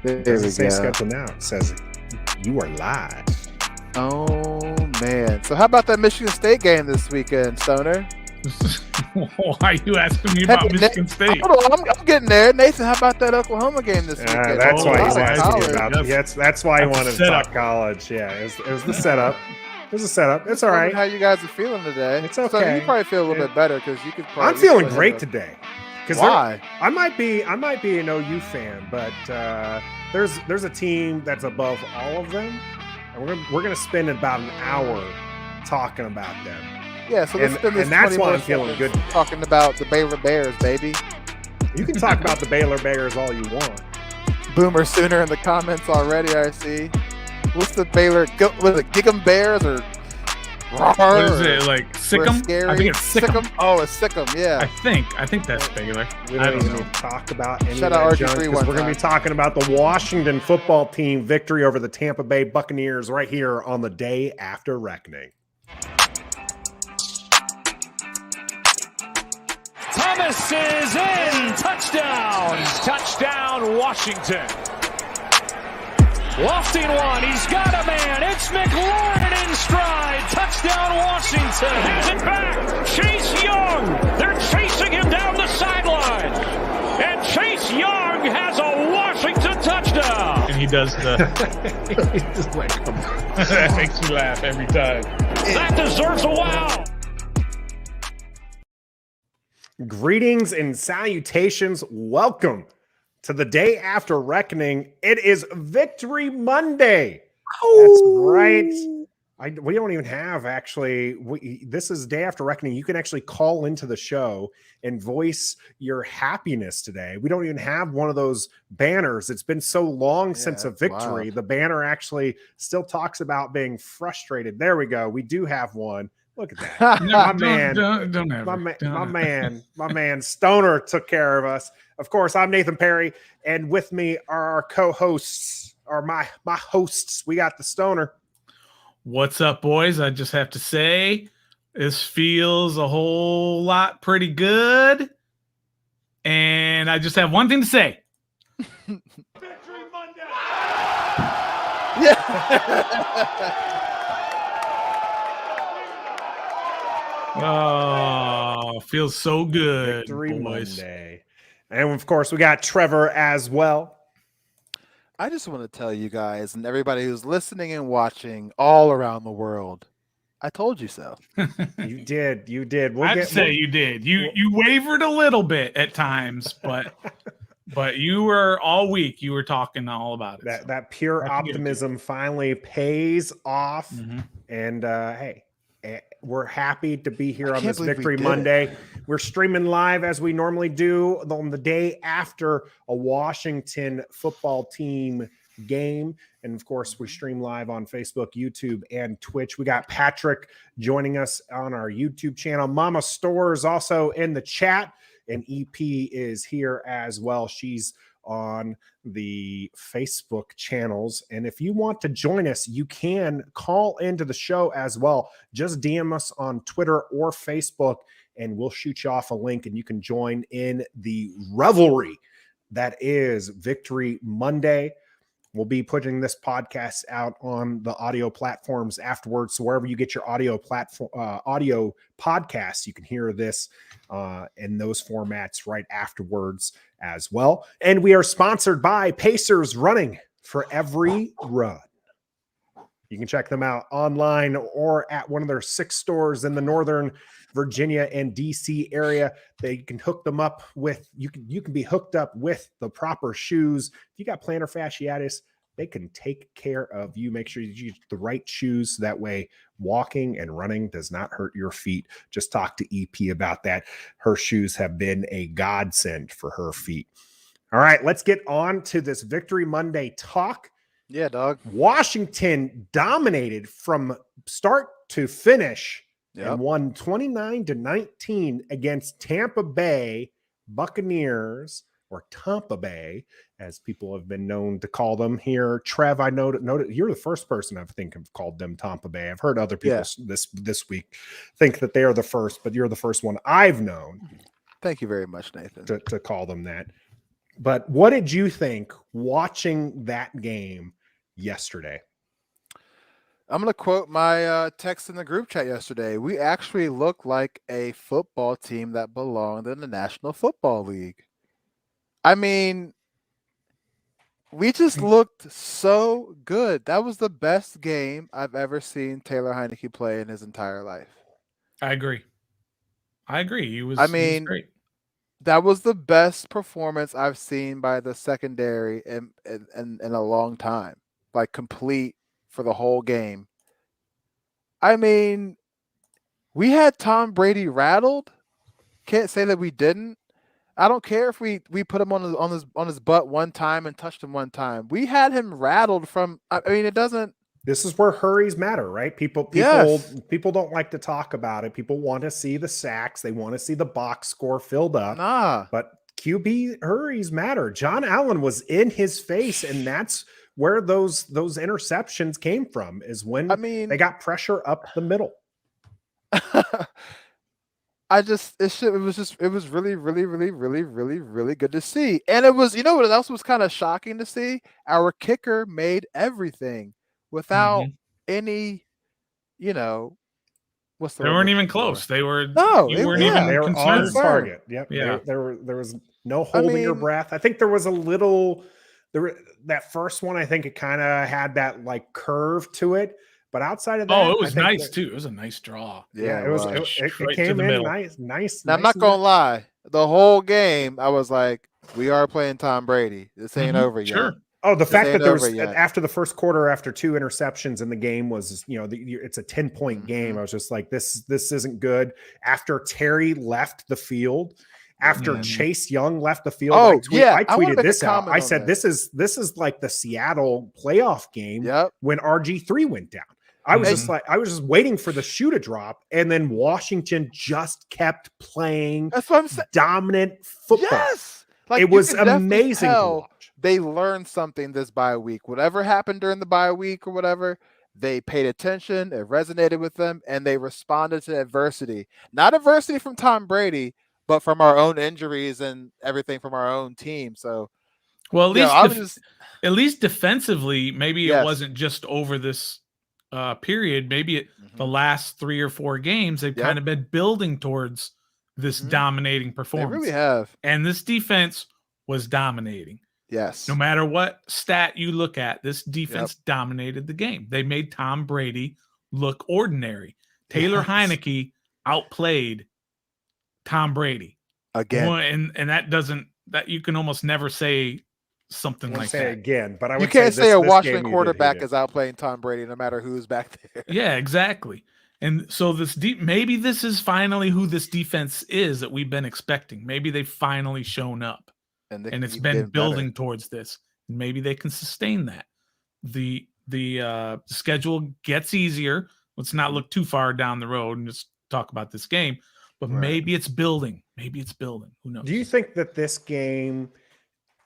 There It doesn't we say go. schedule now. It says you are live. Oh man! So how about that Michigan State game this weekend, Stoner? Why are you asking me about Michigan State? Hold on, I'm getting there. Nathan, how about that Oklahoma game this weekend? That's why he's Oh, asking you college. about. That's why he That's wanted the to talk setup. college. Yeah, it was the setup. It was a setup. It's all Wondering right. How you guys are feeling today? It's So okay. you probably feel a little bit better because you could. Probably I'm feeling put him great up. today. Why? I might be an OU fan, but there's a team that's above all of them, and we're gonna spend about an hour talking about them. Yeah, so let's spend this and that's 20 why more I'm feeling seconds good. talking about the Baylor Bears, baby. You can talk about the Baylor Bears all you want. Boomer Sooner in the comments already, I see. What's the Baylor? Was it Gig'em Bears or? What is it, like Sikkim? Scary? I think it's Sikkim. Oh, it's Sikkim, yeah. I think that's Baylor. We I don't don't even know. need to talk about any Shout of out that RG3 junk, 'cause one we're going to be talking about the Washington football team victory over the Tampa Bay Buccaneers right here on the day after reckoning. Thomas is in. Touchdown, Washington. Lofting one. He's got a man. It's McLaurin in stride. Touchdown, Washington. Hands it back. Chase Young. They're chasing him down the sideline. And Chase Young has a Washington touchdown. And he does the. That makes me laugh every time. That deserves a wow. Greetings and salutations. Welcome to the day after reckoning. It is Victory Monday. That's right. We don't even have this is day after reckoning. You can actually call into the show and voice your happiness today. We don't even have one of those banners. It's been so long since a victory. wild. The banner actually still talks about being frustrated. There we go. We do have one. Look at that. No, man. don't ever. My man Stoner took care of us. Of course, I'm Nathan Perry, and with me are our co-hosts, or my hosts. We got the Stoner. What's up, boys? I just have to say, this feels a whole lot pretty good. And I just have one thing to say. Victory Monday. Oh, feels so good, Victory boys. Monday. And of course, we got Trevor as well. I just want to tell you guys and everybody who's listening and watching all around the world, I told you so. You did. You did. I'd say you did. You wavered a little bit at times, but you were all week. You were talking all about it. That pure optimism finally pays off. Mhm. And hey, we're happy to be here on can't this believe we Victory did Monday. We're streaming live as we normally do on the day after a Washington football team game. And of course, we stream live on Facebook, YouTube, and Twitch. We got Patrick joining us on our YouTube channel. Mama Store is also in the chat, and EP is here as well. She's on the Facebook channels. And if you want to join us, you can call into the show as well. Just DM us on Twitter or Facebook, and we'll shoot you off a link, and you can join in the revelry that is Victory Monday. We'll be putting this podcast out on the audio platforms afterwards. So wherever you get your audio podcasts, you can hear this in those formats right afterwards as well. And we are sponsored by Pacers Running for Every Run. You can check them out online or at one of their 6 stores in the Northern Virginia and DC area. They can hook them up with, you can be hooked up with the proper shoes. If you got plantar fasciitis, they can take care of you. Make sure you use the right shoes. That way walking and running does not hurt your feet. Just talk to EP about that. Her shoes have been a godsend for her feet. All right, let's get on to this Victory Monday talk. Yeah, dog. Washington dominated from start to finish and won 29-19 against Tampa Bay Buccaneers, or Tampa Bay, as people have been known to call them here. Trev, I noted you're the first person I think have called them Tampa Bay. I've heard other people this week think that they are the first, but you're the first one I've known. Thank you very much, Nathan. To call them that. But what did you think watching that game yesterday? I'm going to quote my text in the group chat yesterday. We actually look like a football team that belonged in the National Football League. I mean, we just looked so good. That was the best game I've ever seen Taylor Heineke play in his entire life. I agree. He was great. That was the best performance I've seen by the secondary in a long time. Like, complete for the whole game. I mean, we had Tom Brady rattled. Can't say that we didn't. I don't care if we put him on his butt one time and touched him one time. We had him rattled from. I mean, it doesn't. This is where hurries matter, right? People don't like to talk about it. People want to see the sacks. They want to see the box score filled up. Nah. But QB hurries matter. John Allen was in his face, and that's where those interceptions came from, is when they got pressure up the middle. It was really, really, really, really, really, really good to see. And it was, you know what else was kind of shocking to see? Our kicker made everything without any, what's the They word weren't I'm even looking close. for? They were. No, you weren't They even were concerned. on target. Yep. Yeah. There was no holding your breath. I think there was a little. That first one, I think it kind of had that like curve to it. But outside of that, it was nice too. It was a nice draw. Yeah, it came in nice. Now, I'm not gonna lie. The whole game, I was like, "We are playing Tom Brady. This ain't over yet." Sure. Oh, the fact that there was after the first quarter, after 2 interceptions in the game was, it's a 10-point game. I was just like, this isn't good. After Terry left the field, after Chase Young left the field, I tweeted this out. I said, this is like the Seattle playoff game when RG3 went down. I was just waiting for the shoe to drop, and then Washington just kept playing dominant football. Yes. Like, it was amazing to watch. They learned something this bye week. Whatever happened during the bye week or whatever, they paid attention, it resonated with them, and they responded to adversity. Not adversity from Tom Brady, but from our own injuries and everything from our own team. So, well, at least defensively, maybe it wasn't just over this period. Maybe the last 3 or 4 games, they've kind of been building towards this dominating performance. They really have. And this defense was dominating. Yes. No matter what stat you look at, this defense dominated the game. They made Tom Brady look ordinary. Taylor Heineke outplayed Tom Brady again. And that you can almost never say something like that again. But you can't say a Washington quarterback is outplaying Tom Brady no matter who's back there. Yeah, exactly. And so maybe this is finally who this defense is that we've been expecting. Maybe they've finally shown up, and it's been building towards this. Maybe they can sustain that. The schedule gets easier. Let's not look too far down the road and just talk about this game, but maybe it's building. Maybe it's building. Who knows? Do you think that this game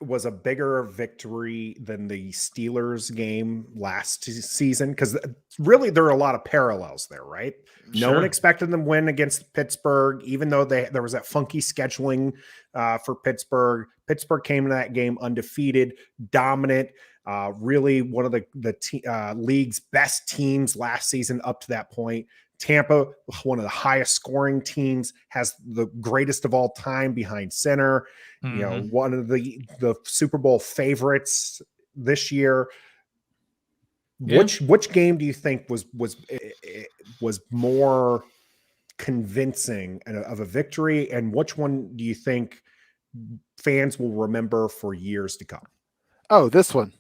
was a bigger victory than the Steelers game last season? Because really there are a lot of parallels there, right? No one expected them to win against Pittsburgh, even though there was that funky scheduling for Pittsburgh. Pittsburgh came into that game undefeated, dominant, really one of the league's best teams last season up to that point. Tampa, one of the highest scoring teams, has the greatest of all time behind center. One of the Super Bowl favorites this year. Yeah. Which game do you think was more convincing of a victory, and which one do you think fans will remember for years to come? Oh, this one.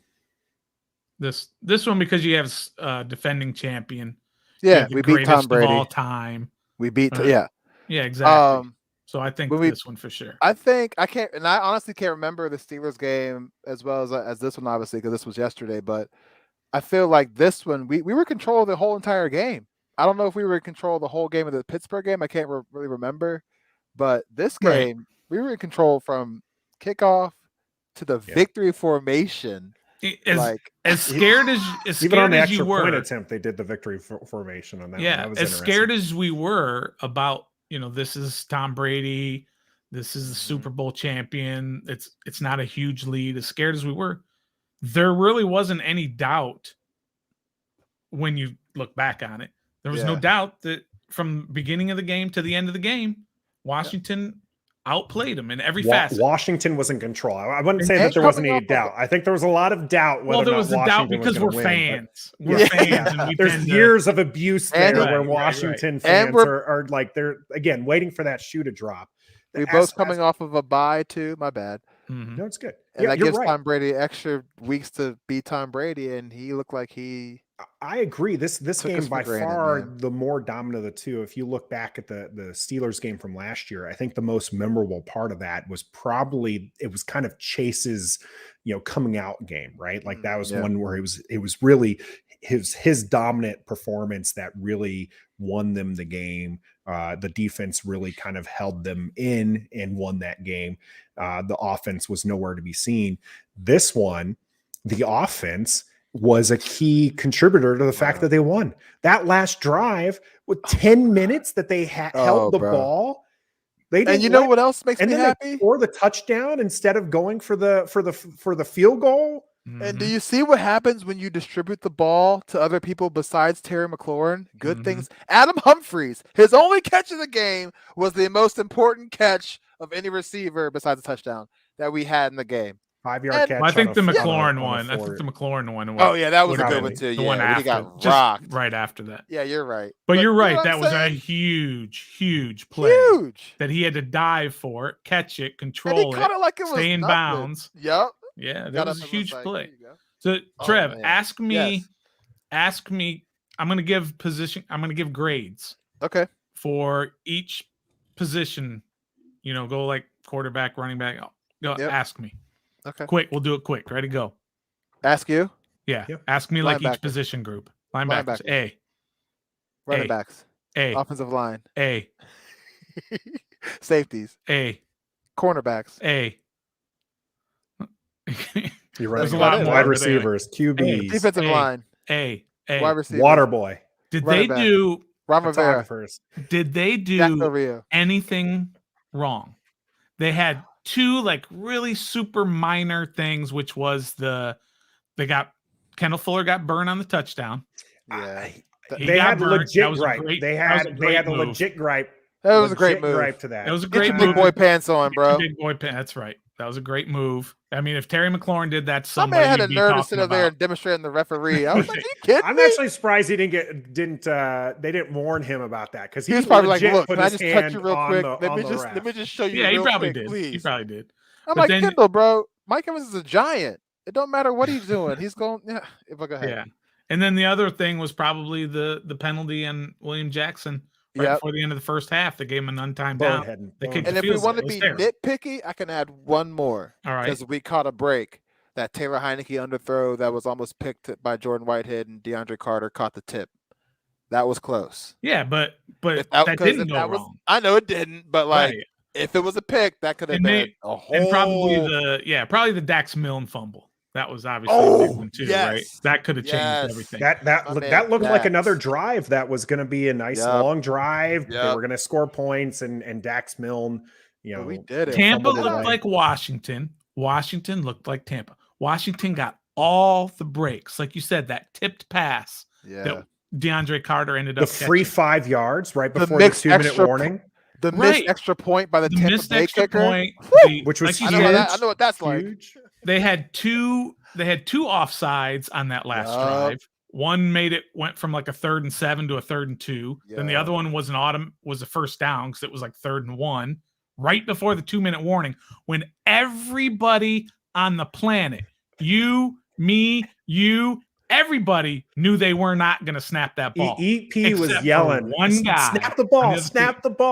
This one, because you have defending champion. Yeah, we beat Tom Brady of all time. We beat yeah, exactly. So I think this one for sure. I honestly can't remember the Steelers game as well as this one, obviously, because this was yesterday. But I feel like this one, we were in control of the whole entire game. I don't know if we were in control of the whole game of the Pittsburgh game. I can't really remember. But this game, we were in control from kickoff to the victory formation. As scared as even on the extra extra point attempt, they did the victory formation on that. Yeah, one. That was as scared as we were about, this is Tom Brady, This is the Super Bowl champion. It's not a huge lead. As scared as we were, there really wasn't any doubt when you look back on it. There was no doubt that from beginning of the game to the end of the game, Washington outplayed them in every facet. Washington was in control. I wouldn't say that there wasn't any doubt. I think there was a lot of doubt. Well, there was a doubt because we're fans. We're fans. And there's years of abuse there where Washington fans are like, they're, again, waiting for that shoe to drop. We're both coming off of a bye, too. My bad. No, it's good. And that gives Tom Brady extra weeks to beat Tom Brady, and he looked like he... I agree. This game by far the more dominant of the two. If you look back at the Steelers game from last year, I think the most memorable part of that was probably it was kind of Chase's, coming out game, right? Like that was one where it was really his dominant performance that really won them the game. The defense really kind of held them in and won that game. The offense was nowhere to be seen. This one, the offense was a key contributor to the fact that they won. That last drive with 10 minutes that they held the ball. They didn't. And you know what else makes me happy? Or the touchdown instead of going for the field goal. And do you see what happens when you distribute the ball to other people besides Terry McLaurin? Good things. Adam Humphries, his only catch of the game was the most important catch of any receiver besides the touchdown that we had in the game. 5-yard catch. I think the McLaurin one. I think the McLaurin one. Oh yeah, that was a good one too. The one after, he got rocked right after that. Yeah, you're right. But you're right. That was a huge play. Huge. That he had to dive for, catch it, control it, like it was stay in bounds. Yep. Yeah, that was a huge play. So Trev, ask me. I'm going to give grades. Okay. For each position, go like quarterback, running back. Go ask me. Okay. Quick. We'll do it quick. Ready, go. Ask you? Yeah. Yep. Ask me like each position group. Linebackers. A. Running backs. A. Offensive line. A. Safeties. A. Cornerbacks. A. You're right. Wide receivers. QBs. Defensive line. A. Wide receiver. Water boy. Did they do Ron Rivera? Did they do anything wrong? They had two like really super minor things, which was Kendall Fuller got burned on the touchdown. Yeah, they had legit gripe. They had a legit gripe. That was a great move. Gripe to that. It was a great move. Big boy pants on, bro. Big boy pants. That's right. That was a great move. I mean, if Terry McLaurin did that, somebody had a nerve to sit up there and demonstrate the referee. I was like, "Are you kidding me?" I'm actually surprised he didn't they didn't warn him about that because he was probably like, "Look, can I just touch you real quick? Let me just show you." Yeah, he probably quick, did. Please. He probably did. I'm like, Kendall, bro. Mike Evans is a giant. It don't matter what he's doing. He's going. Yeah. If I go ahead. Yeah. And then the other thing was probably the penalty on William Jackson. Right before the end of the first half, they gave him an untimed down. And if we want to be nitpicky, I can add one more. All right. Because we caught a break. That Taylor Heineke underthrow that was almost picked by Jordan Whitehead and DeAndre Carter caught the tip. That was close. Yeah, but that didn't go wrong. I know it didn't, but if it was a pick, that could have been a whole. And probably the Dax Milne fumble. That was obviously a big one too, right? That could have changed everything. That looked like another drive that was going to be a nice long drive. They were going to score points, and Dax Milne, we did it. Tampa looked like Washington. Washington looked like Tampa. Washington got all the breaks, like you said, that tipped pass that DeAndre Carter ended up the free 5 yards right before the 2-minute warning. The missed extra point by the Tampa Bay kicker, which was huge. I know what that's like. They had two offsides on that last drive. One went from like a 3rd and 7 to a 3rd and 2. Then the other one was a first down because it was like 3rd and 1 right before the 2-minute warning when everybody on the planet, you, me, everybody knew they were not going to snap that ball. EP was yelling, one guy, snap the ball.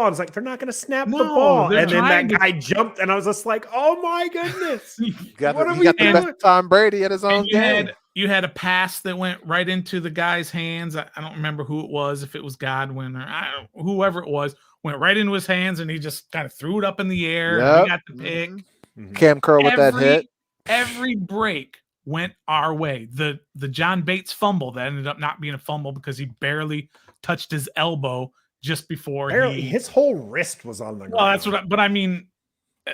It's like, they're not going to snap the ball. And then that guy jumped, and I was just like, oh my goodness. What are we doing? The best Tom Brady at his own game. You had a pass that went right into the guy's hands. I don't remember who it was, if it was Godwin or whoever it was, went right into his hands, and he just kind of threw it up in the air. And he got the pick. Cam Curl with that hit. Every break went our way. The John Bates fumble that ended up not being a fumble because he barely touched his elbow just before his whole wrist was on the ground. Well, that's what. But I mean,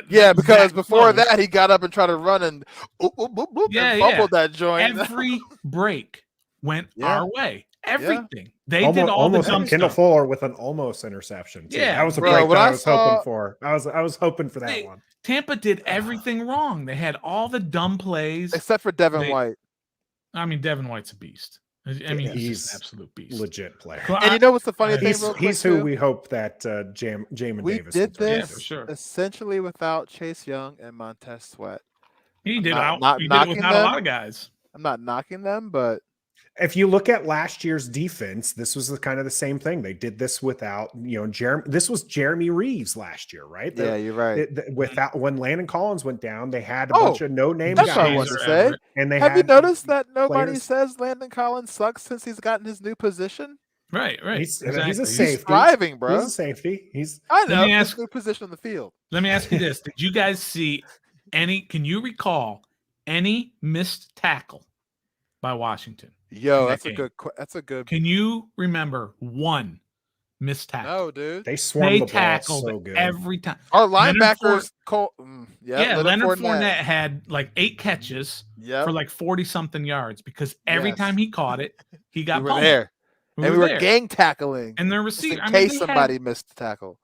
Yeah, because before that he got up and tried to run and fumbled that joint. Every break went our way. Everything. They almost, did all almost the dumb Kendall stuff. Fuller with an almost interception. Too. Yeah, that was a bro, break that I was saw, hoping for. I was hoping for that one. Tampa did everything wrong. They had all the dumb plays except for Devin White. I mean, Devin White's a beast. I mean, he's just an absolute beast, legit player. And you know what's the funny thing? He's who we hope that Jamin Davis. We did this for sure. essentially without Chase Young and Montez Sweat. He did it without a lot of guys. I'm not knocking them, but if you look at last year's defense, this was kind of the same thing. They did this without, this was Jeremy Reeves last year, right? Yeah, you're right. Without when Landon Collins went down, they had a bunch of no-name guys. guys. That's what I want to say. And have you noticed that nobody says Landon Collins sucks since he's gotten his new position? Right. He's a safety. He's thriving, bro. He's a safety. I know. His new position on the field. Let me ask you this: did you guys see can you recall any missed tackle by Washington? Yo, that's a good. Can you remember one missed tackle? No, dude. They swarmed the ball so good every time. Our linebackers, Leonard Fournette had like 8 catches for like 40-something yards because every time he caught it, he got pummeled. There. We were gang tackling. And their receiver, in case somebody missed the tackle.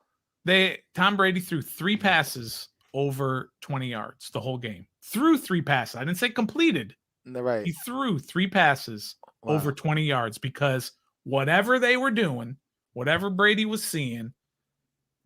Tom Brady threw 3 passes over 20 yards the whole game. Threw 3 passes. I didn't say completed. Right. He threw 3 passes over 20 yards because whatever they were doing, whatever Brady was seeing,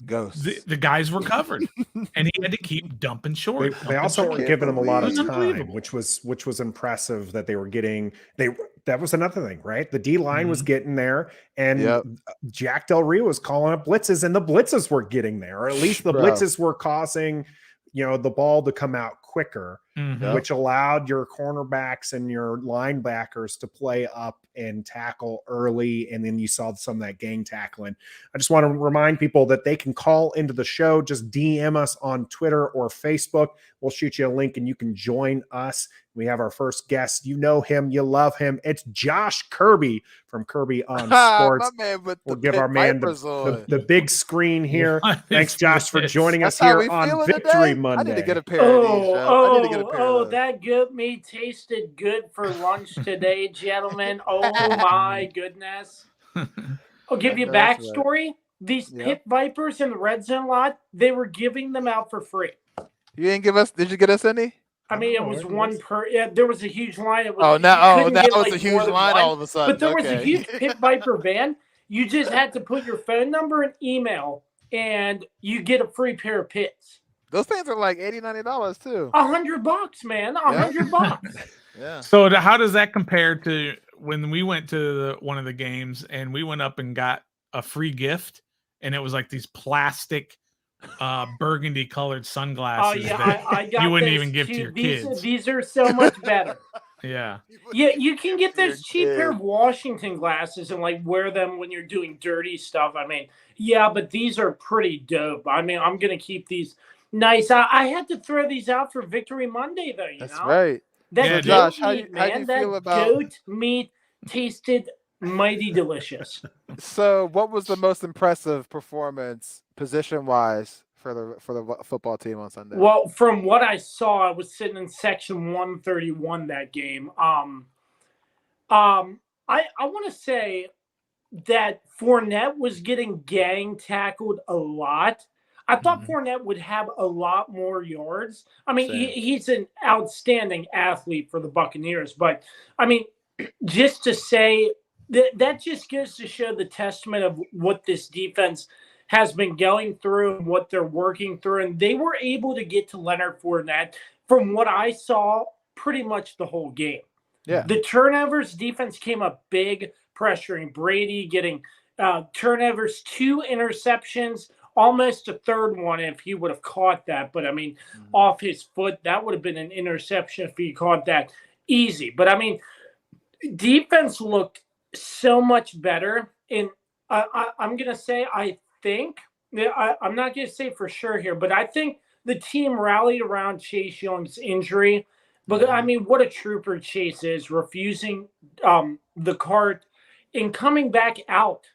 the guys were covered, and he had to keep dumping short. They also weren't giving him a lot of time, which was impressive that they were getting. That was another thing, right? The D line was getting there, and Jack Del Rio was calling up blitzes, and the blitzes were getting there, or at least the blitzes were causing the ball to come out quicker, which allowed your cornerbacks and your linebackers to play up and tackle early. And then you saw some of that gang tackling. I just want to remind people that they can call into the show. Just DM us on Twitter or Facebook. We'll shoot you a link and you can join us. We have our first guest. You know him. You love him. It's Josh Kirby from Kirby on Sports. We'll give our man the big screen here. Thanks, Josh, for joining us here on Victory Monday. I need to get a pair of these. That goat meat tasted good for lunch today, gentlemen. Oh, my goodness. I'll give you a backstory. Right. These pit vipers in the red zone lot, they were giving them out for free. You didn't give us? Did you get us any? I mean, it was one per. Yeah, there was a huge line. It that was, was a huge line all of a sudden. But there was a huge pit viper van. You just had to put your phone number and email, and you get a free pair of pits. Those things are like $80, $90 too. $100, man. $100. Yeah. So how does that compare to when we went to one of the games and we went up and got a free gift, and it was like these plastic burgundy colored sunglasses I got you wouldn't even give to your kids. These are so much better. Yeah, you can get those cheap pair of Washington glasses and like wear them when you're doing dirty stuff. I mean, but these are pretty dope. I mean, I'm gonna keep these nice. I had to throw these out for Victory Monday though. That's right. That Josh, how do you feel about goat meat? Tasted mighty delicious. So, what was the most impressive performance position-wise for the football team on Sunday? Well, from what I saw, I was sitting in section 131 that game. I want to say that Fournette was getting gang tackled a lot. I thought Fournette would have a lot more yards. I mean, he's an outstanding athlete for the Buccaneers, but I mean, just to say that just goes to show the testament of what this defense has been going through and what they're working through. And they were able to get to Leonard Fournette, from what I saw, pretty much the whole game. Yeah. The turnovers, defense came up big, pressuring Brady, getting turnovers, 2 interceptions, almost a third one if he would have caught that. But, I mean, off his foot, that would have been an interception if he caught that easy. But, I mean, defense looked so much better. And I'm going to say I think I'm not going to say for sure here, but I think the team rallied around Chase Young's injury. But, I mean, what a trooper Chase is, refusing the cart and coming back out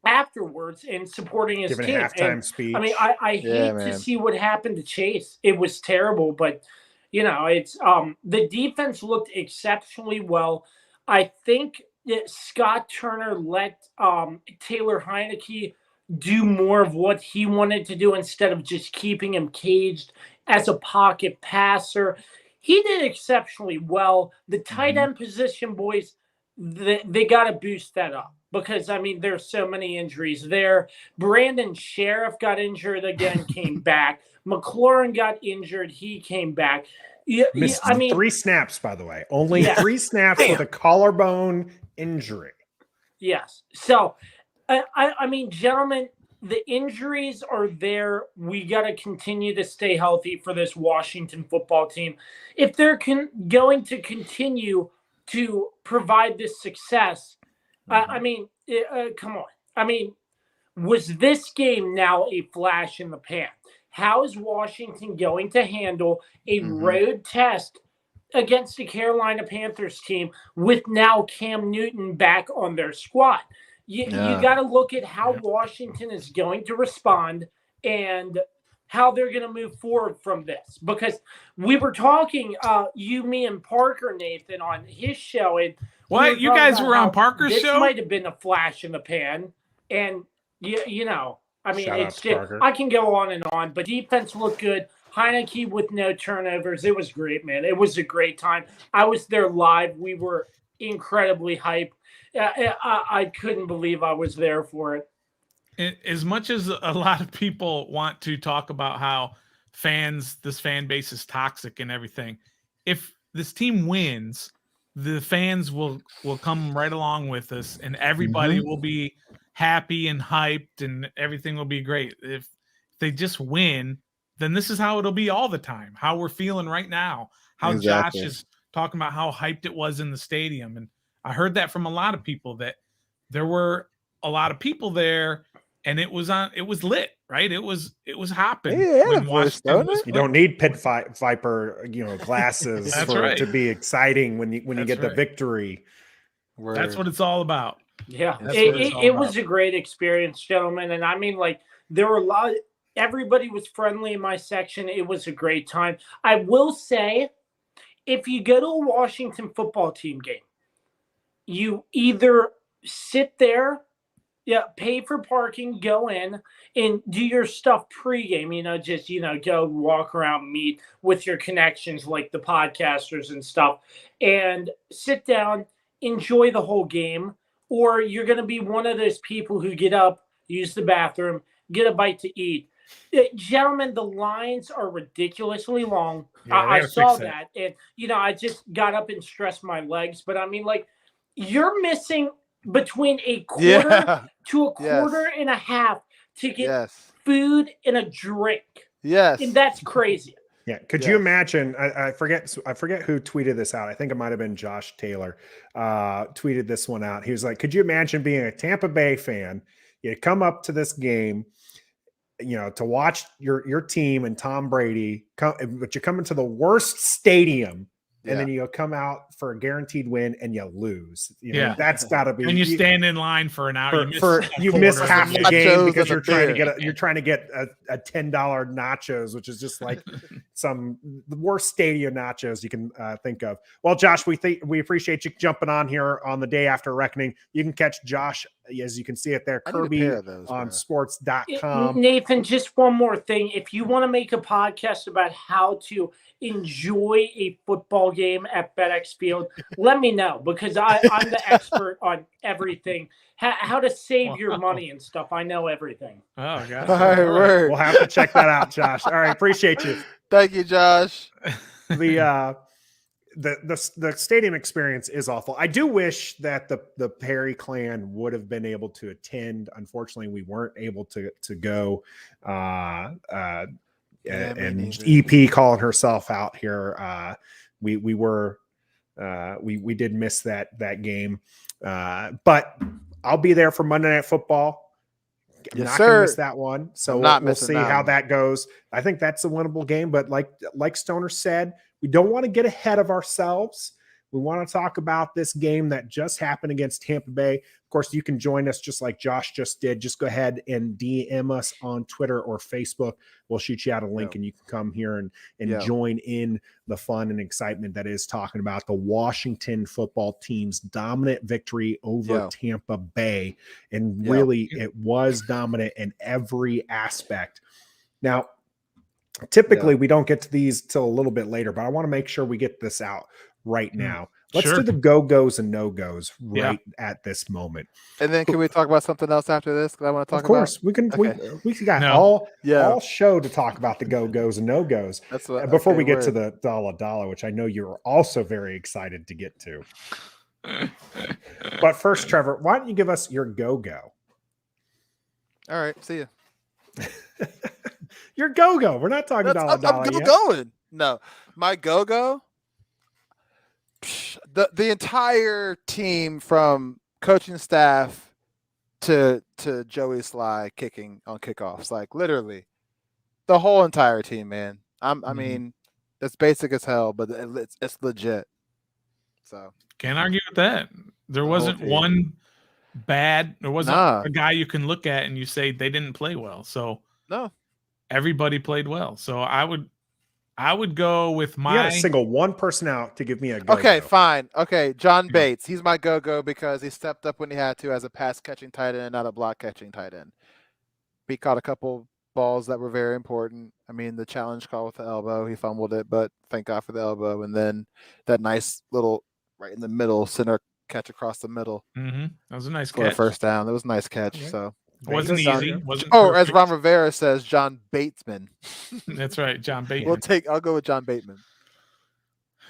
afterwards and supporting his Giving team. a halftime And, speech. I mean, I hate to see what happened to Chase. It was terrible, but it's the defense looked exceptionally well. I think that Scott Turner let Taylor Heineke do more of what he wanted to do instead of just keeping him caged as a pocket passer. He did exceptionally well. The tight end position, boys, they got to boost that up because, I mean, there's so many injuries there. Brandon Sheriff got injured again, came back. McLaurin got injured. He came back. Missed 3 snaps, by the way. Only 3 snaps with a collarbone injury. Yes. So, I mean, gentlemen, the injuries are there. We got to continue to stay healthy for this Washington football team. If they're going to continue to provide this success, I mean, come on. I mean, was this game now a flash in the pan? How is Washington going to handle a road test against the Carolina Panthers team with now Cam Newton back on their squad? You got to look at how Washington is going to respond and how they're going to move forward from this. Because we were talking, you, me, and Parker, Nathan, on his show. And what? You guys were on Parker's show? This might have been a flash in the pan. And, I mean, it's just, I can go on and on, but defense looked good. Heineke with no turnovers. It was great, man. It was a great time. I was there live. We were incredibly hyped. I couldn't believe I was there for it. As much as a lot of people want to talk about how this fan base is toxic and everything, if this team wins, the fans will come right along with us and everybody will be happy and hyped and everything will be great. If they just win, then this is how it'll be all the time, how we're feeling right now, how Josh is talking about how hyped it was in the stadium. And I heard that from a lot of people, that there were a lot of people there and it was lit, right? It was hopping. You don't need pit viper, glasses to be exciting when you get the victory. That's what it's all about. Yeah, it was a great experience, gentlemen. And I mean, like, there were everybody was friendly in my section. It was a great time. I will say, if you go to a Washington football team game, you either sit there, pay for parking, go in and do your stuff pregame, just, go walk around, meet with your connections like the podcasters and stuff, and sit down, enjoy the whole game. Or you're going to be one of those people who get up, use the bathroom, get a bite to eat. Gentlemen, the lines are ridiculously long. I saw that. And, I just got up and stressed my legs. But, I mean, like, you're missing between a quarter to a quarter and a half to get food and a drink. Yes. And that's crazy. Yeah. Could you imagine? I forget who tweeted this out. I think it might have been Josh Taylor. Tweeted this one out. He was like, "Could you imagine being a Tampa Bay fan? You come up to this game, to watch your team and Tom Brady, but you come into the worst stadium." And then you come out for a guaranteed win and you lose. That's got to be. And you stand in line for an hour. You miss half the game because you're trying to get a $10 nachos, which is just like the worst stadium nachos you can think of. Well, Josh, we appreciate you jumping on here on the day after Reckoning. You can catch Josh, as you can see it there, Kirby on sports.com. Nathan, just one more thing. If you want to make a podcast about how to enjoy a football game at FedEx Field, let me know, because I'm the expert on everything. How to save your money and stuff. I know everything. Oh, God. All right. We'll have to check that out, Josh. All right. Appreciate you. Thank you, Josh. The stadium experience is awful. I do wish that the Perry clan would have been able to attend. Unfortunately, we weren't able to go. And EP calling herself out here. We did miss that game. But I'll be there for Monday Night Football. I'm not going to miss that one. So we'll see how that goes. I think that's a winnable game. But like Stoner said, we don't want to get ahead of ourselves. We want to talk about this game that just happened against Tampa Bay. Of course, you can join us just like Josh just did. Just go ahead and DM us on Twitter or Facebook. We'll shoot you out a link and you can come here and join in the fun and excitement that is talking about the Washington football team's dominant victory over Tampa Bay. And really, it was dominant in every aspect. Now, typically, we don't get to these till a little bit later, but I want to make sure we get this out right now. Let's do the go-goes and no-goes at this moment. And then can we talk about something else after this? Because I want to talk about. Of course, we can. Okay. We got all show to talk about the go-goes and no-goes. That's what, before we get to the dollar, which I know you're also very excited to get to. But first, Trevor, why don't you give us your go-go? All right, see you. Your go-go. We're not talking dollar I'm yet. Going. No, my go-go. The entire team, from coaching staff to Joey Sly kicking on kickoffs, like literally the whole entire team, man. I mean, it's basic as hell, but it's legit. So can't argue with that. There wasn't one bad. There wasn't a guy you can look at and you say they didn't play well. So no, everybody played well. So I would go with my. You got to single one person out to give me a go. Okay, fine. Okay, John Bates. He's my go-go because he stepped up when he had to as a pass-catching tight end, not a block-catching tight end. He caught a couple balls that were very important. I mean, the challenge call with the elbow, he fumbled it, but thank God for the elbow. And then that nice little right in the middle center catch across the middle. That was a nice for catch. a first down. That was a nice catch. Okay. So. It wasn't easy. As Ron Rivera says, John Batesman. That's right, John Bateman. I'll go with John Bateman.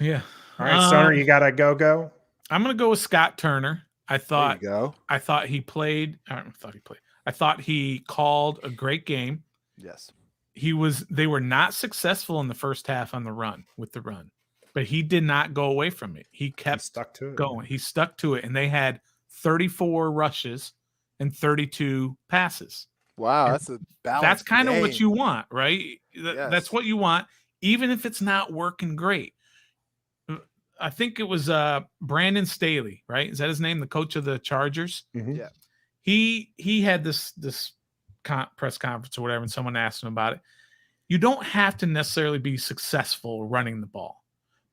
Yeah. All right, Stoner, you got a go-go? I'm gonna go with Scott Turner. I thought he played. I thought he called a great game. Yes. They were not successful in the first half on the run, but he did not go away from it. He kept stuck to it. Going. He stuck to it, and they had 34 rushes and 32 passes. Wow, that's a balance. That's kind of what you want, right? Yes. That's what you want, even if it's not working great. I think it was Brandon Staley, right? Is that his name? The coach of the Chargers? Mm-hmm. Yeah. He had this press conference or whatever, and someone asked him about it. You don't have to necessarily be successful running the ball,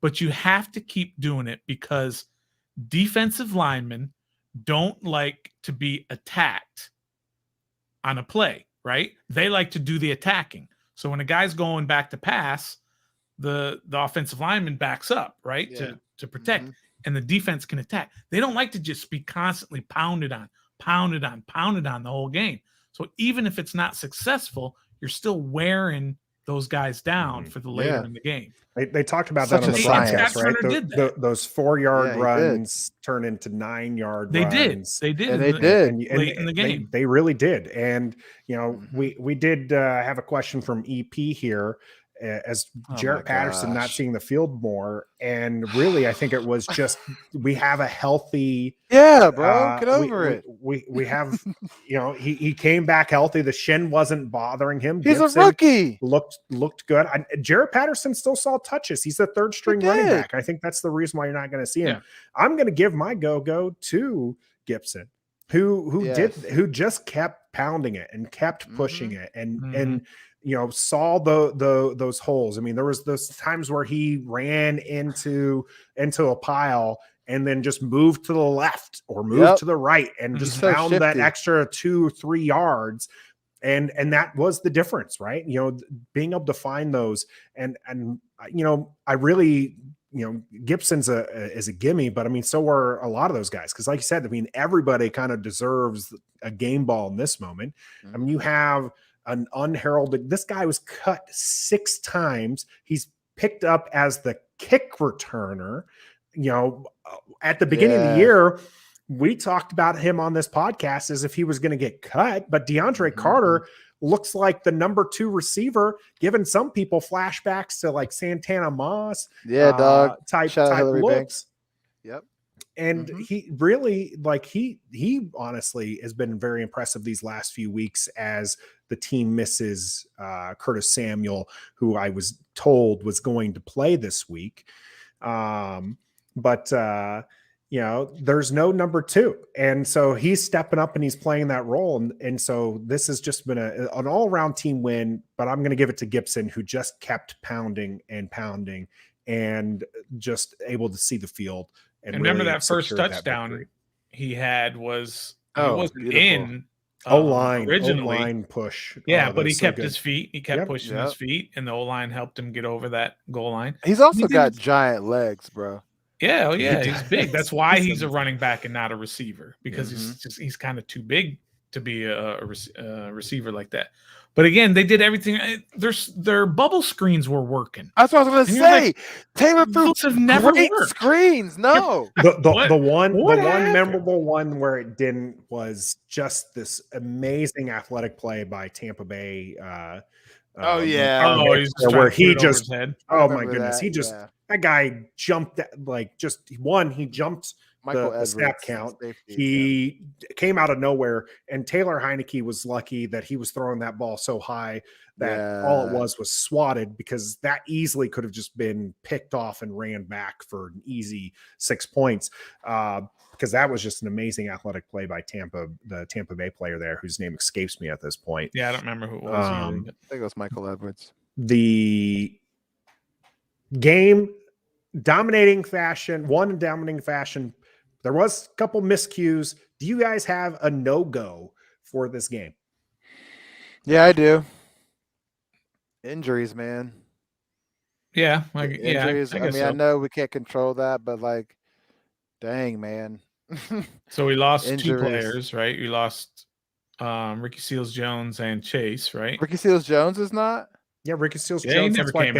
but you have to keep doing it because defensive linemen don't like to be attacked on a play, right? They like to do the attacking. So when a guy's going back to pass, the offensive lineman backs up, right? Yeah. To protect, and the defense can attack. They don't like to just be constantly pounded on the whole game. So even if it's not successful, you're still wearing those guys down for the later in the game. They talked about that on the broadcast, right? Those 4-yard runs turn into 9-yard runs. They did. And they did late in the game. They really did. And we did have a question from EP here. As Jarrett Patterson not seeing the field more, and really I think it was just we have a healthy bro, get over it. We have he came back healthy. The shin wasn't bothering him. He's Gibson a rookie. Looked good. Jarrett Patterson still saw touches. He's the third string running back. I think that's the reason why you're not going to see him. I'm going to give my go to Gibson, who just kept pounding it and kept pushing it and saw those holes. I mean, there was those times where he ran into a pile and then just moved to the left or moved to the right and just found that extra 2-3 yards. And that was the difference, right? Being able to find those and I really, Gibson's is a gimme, but I mean, so are a lot of those guys. Cause like you said, I mean, everybody kind of deserves a game ball in this moment. I mean, you have an unheralded, this guy was cut 6 times. He's picked up as the kick returner. At the beginning of the year, we talked about him on this podcast as if he was going to get cut, but DeAndre Carter looks like the number 2 receiver, giving some people flashbacks to like Santana Moss type looks. Banks. Yep. And he really he honestly has been very impressive these last few weeks as the team misses Curtis Samuel, who I was told was going to play this week. but there's no number 2. And so he's stepping up and he's playing that role. And so this has just been an all-around team win, but I'm going to give it to Gibson, who just kept pounding and pounding and just able to see the field. And remember really that first touchdown he had was he wasn't in O-line originally. O-line push. Yeah, but he kept his feet. He kept pushing his feet, and the O-line helped him get over that goal line. He's also got giant legs, bro. Yeah, he's big. That's why he's a running back and not a receiver, because he's kind of too big to be a receiver like that. But again, they did everything. Their bubble screens were working. That's what I was going to say. Like, Taylor threw those have never great worked. Screens. No, the one memorable one where it didn't was just this amazing athletic play by Tampa Bay. Where he just oh my goodness, that guy jumped he jumped the snap count. He came out of nowhere, and Taylor Heineke was lucky that he was throwing that ball so high that all it was swatted, because that easily could have just been picked off and ran back for an easy 6 points. Because that was just an amazing athletic play by the Tampa Bay player there, whose name escapes me at this point. Yeah, I don't remember who it was. I think it was Michael Edwards. The game dominating fashion. There was a couple miscues. Do you guys have a no-go for this game? Yeah, I do. Injuries, man. Yeah, injuries. I know we can't control that, but like, dang, man. So we lost two players, right? We lost Ricky Seals-Jones and Chase, right? Ricky Seals-Jones is not? Yeah, Ricky Seals-Jones. That's why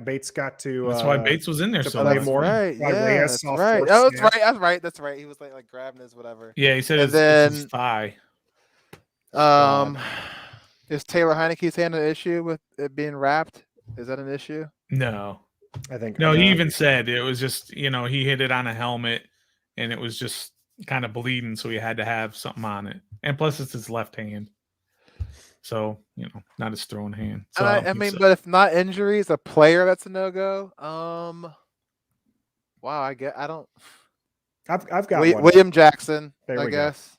Bates got to. That's why Bates was in there so much. More. Right. Yeah, that's right. Oh, that's right. He was like grabbing his whatever. Yeah, he said it's his thigh. Is Taylor Heineke's hand an issue with it being wrapped? Is that an issue? No, I think no. He even said it was just he hit it on a helmet, and it was just kind of bleeding, so he had to have something on it. And plus, it's his left hand. So, not his throwing hand. So but if not injuries, a player that's a no-go. Wow, I don't. I've got William Jackson, I guess.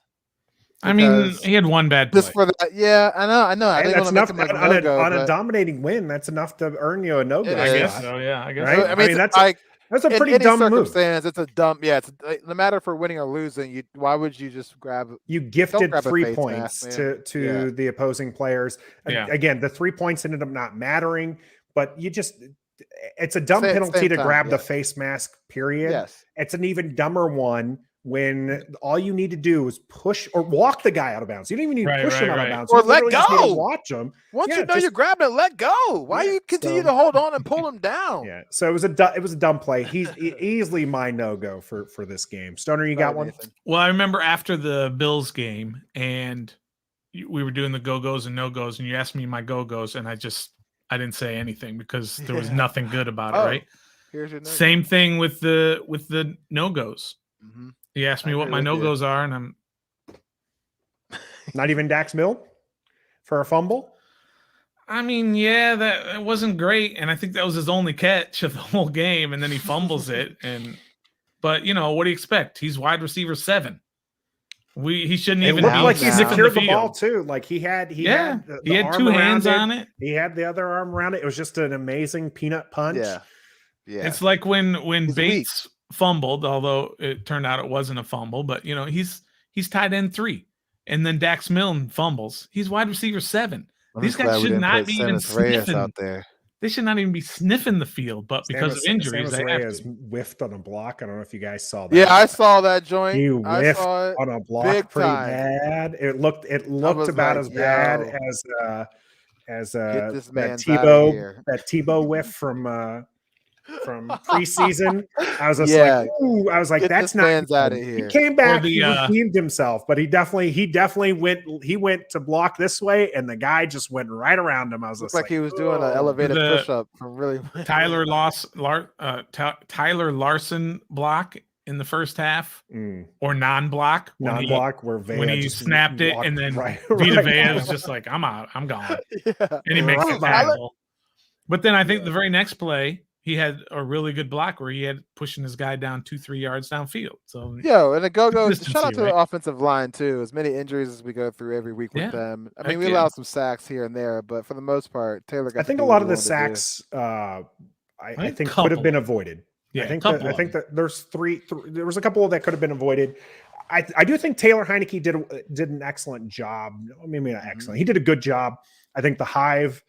I mean, he had one bad play. Just for that, yeah, I know. I that's enough on a dominating win. That's enough to earn you a no-go. I guess so. Yeah, I guess. Right? So. I mean, that's a pretty dumb move. It's a dumb. Yeah, it's no matter for winning or losing. Why would you just grab? You gifted 3 points to the opposing players. Yeah. Again, the 3 points ended up not mattering, but it's a dumb penalty to grab the face mask. Period. Yes. It's an even dumber one when all you need to do is push or walk the guy out of bounds. You don't even need to push him out of bounds. Or let go. Watch him. Once you know you're grabbing it, let go. Why you continue to hold on and pull him down? Yeah. So it was a dumb play. He's easily my no-go for this game. Stoner, you got one? Nathan. Well, I remember after the Bills game, and we were doing the go-goes and no-goes, and you asked me my go-goes, and I didn't say anything because there was nothing good about it, right? Here's your no-go. Same thing with the no-goes. Mm-hmm. He asked me what my no-goes are, and I'm not even Dax Milne for a fumble. I mean, yeah, that wasn't great, and I think that was his only catch of the whole game, and then he fumbles it. But what do you expect? He's wide receiver 7. He shouldn't even. It looked like he secured the field. Ball too. Like he had the arm 2 hands on it. He had the other arm around it. It was just an amazing peanut punch. Yeah. It's like when Bates fumbled, although it turned out it wasn't a fumble, but he's tight end 3, and then Dax Milne fumbles. He's wide receiver 7. These guys should not be even sniffing out there. They should not even be sniffing the field, but because of injuries, they have to. Whiffed on a block. I don't know if you guys saw that. Yeah, I saw that joint. He whiffed on a block pretty bad. It looked about as bad as that Tebow whiff from preseason. I was just like, ooh, I was like, that's not out of here. He came back, he redeemed himself, but he definitely went to block this way, and the guy just went right around him. I was just like he was doing an elevated push-up from really Tyler Larson block in the first half, or non-block when he snapped it, and then Vita Vea was just like, I'm out, I'm gone, and he makes it tackle. But then I think the very next play, he had a really good block where he had pushing his guy down 2-3 yards downfield. So and a go shout out consistency, to the offensive line too. As many injuries as we go through every week with them. I mean, we allow some sacks here and there, but for the most part, Taylor got I think a lot of the sacks I think could have been avoided. Yeah, I think that there's there was a couple that could have been avoided. I do think Taylor Heineke did an excellent job. Maybe not excellent. He did a good job. I think the Hive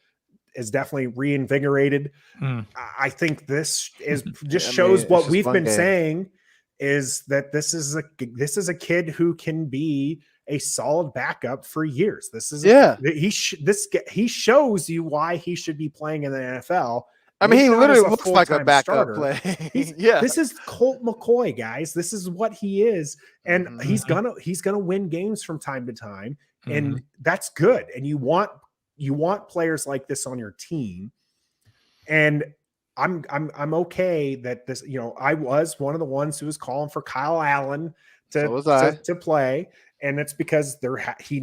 is definitely reinvigorated. I think this is just shows what we've been saying is that this is a kid who can be a solid backup for years. This is he shows you why he should be playing in the NFL. I mean, he literally looks like a backup play. This is Colt McCoy, guys. This is what he is, and he's gonna win games from time to time, and that's good. And you want players like this on your team, and I'm okay that this. I was one of the ones who was calling for Kyle Allen to play, and it's because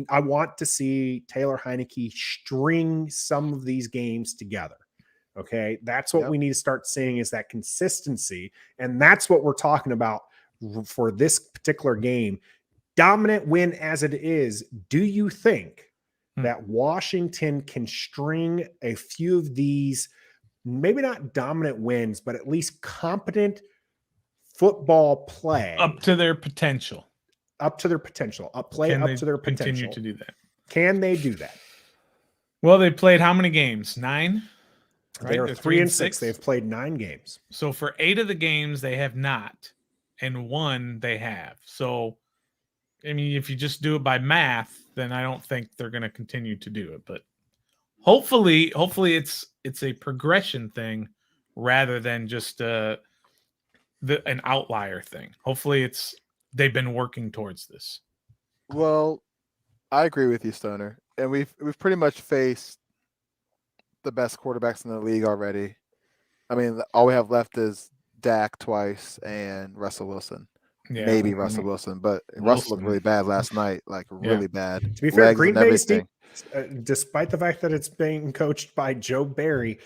I want to see Taylor Heineke string some of these games together. Okay, that's what we need to start seeing is that consistency. And that's what we're talking about for this particular game. Dominant win as it is, do you think that Washington can string a few of these, maybe not dominant wins, but at least competent football play up to their potential? Continue to do that? Can they do that? Well, they played how many games? 9? Right? They're 3-6. They've played 9 games. So for 8 of the games, they have not, and 1 they have. So, I mean, if you just do it by math, then I don't think they're going to continue to do it. But hopefully it's a progression thing rather than just an outlier thing. Hopefully they've been working towards this. Well, I agree with you, Stoner, and we've pretty much faced the best quarterbacks in the league already. I mean, all we have left is Dak twice and Russell Wilson. Yeah, maybe Russell Wilson, but Russell looked really bad last night, like really bad. To be fair, Green Bay's team, despite the fact that it's being coached by Joe Barry,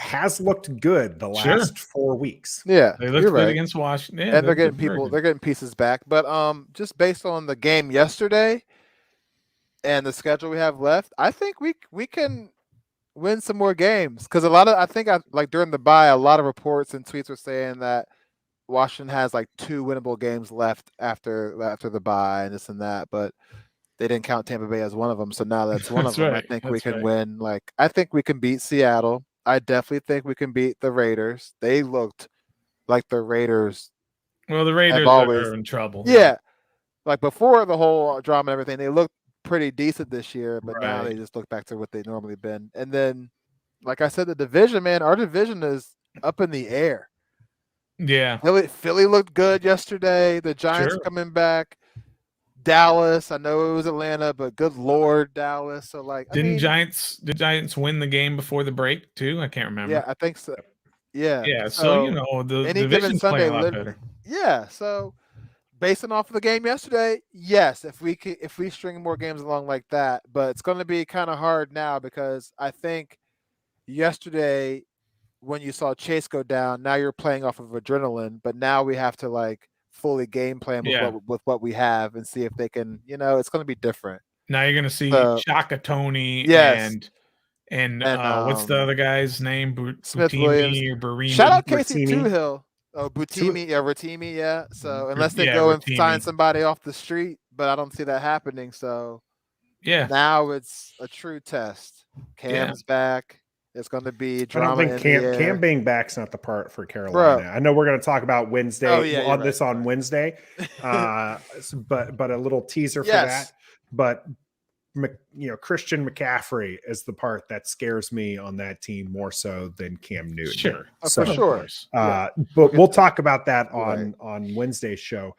has looked good the last 4 weeks. Yeah, they looked good against Washington, and they're getting pieces back. But just based on the game yesterday and the schedule we have left, I think we can win some more games because during the bye, a lot of reports and tweets were saying that Washington has like 2 winnable games left after the bye and this and that, but they didn't count Tampa Bay as one of them. So now that's one of them. I think we can win. Like, I think we can beat Seattle. I definitely think we can beat the Raiders. They looked like the Raiders. Well, the Raiders are in trouble. Yeah. Like before the whole drama and everything, they looked pretty decent this year, but now they just look back to what they normally been. And then, like I said, the division, man, our division is up in the air. Yeah. Philly looked good yesterday. The Giants coming back. Dallas, I know it was Atlanta, but good Lord, Dallas. So did Giants win the game before the break too? I can't remember. Yeah, I think so. Yeah. Yeah. So the division's playing a lot better. Yeah. So based off of the game yesterday, yes, if we string more games along like that, but it's going to be kind of hard now because I think yesterday when you saw Chase go down, now you're playing off of adrenaline, but now we have to fully game plan with what we have and see if they can, it's going to be different. Now you're going to see Shaka Tony and what's the other guy's name? Butimi or Barimi. Shout out Casey Tuhill. Oh, Rotimi, yeah. So unless they go and sign somebody off the street, but I don't see that happening. So now it's a true test. Cam's back. It's going to be drama. I don't think Cam being back's not the part for Carolina. I know we're going to talk about Wednesday Wednesday, but a little teaser for that. But Christian McCaffrey is the part that scares me on that team more so than Cam Newton. Sure, for sure. But we'll talk about that on Wednesday's show.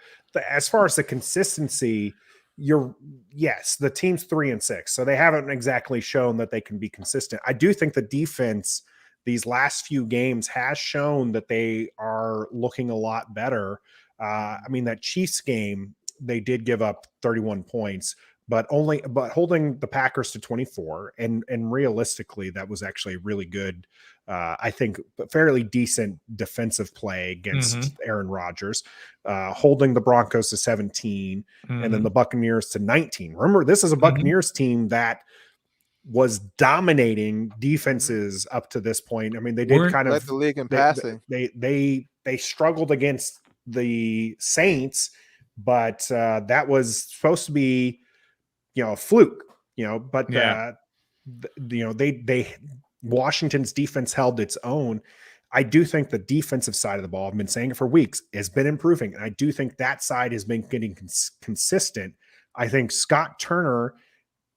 As far as the consistency, the team's 3-6, so they haven't exactly shown that they can be consistent. I do think the defense these last few games has shown that they are looking a lot better. I mean, that Chiefs game, they did give up 31 points, but holding the Packers to 24, and realistically, that was actually really good. I think fairly decent defensive play against Aaron Rodgers, holding the Broncos to 17, and then the Buccaneers to 19. Remember, this is a Buccaneers team that was dominating defenses up to this point. I mean, they did kind of the league in passing. They struggled against the Saints, but that was supposed to be, a fluke, but they Washington's defense held its own. I do think the defensive side of the ball, I've been saying it for weeks, has been improving. And I do think that side has been getting consistent. I think Scott Turner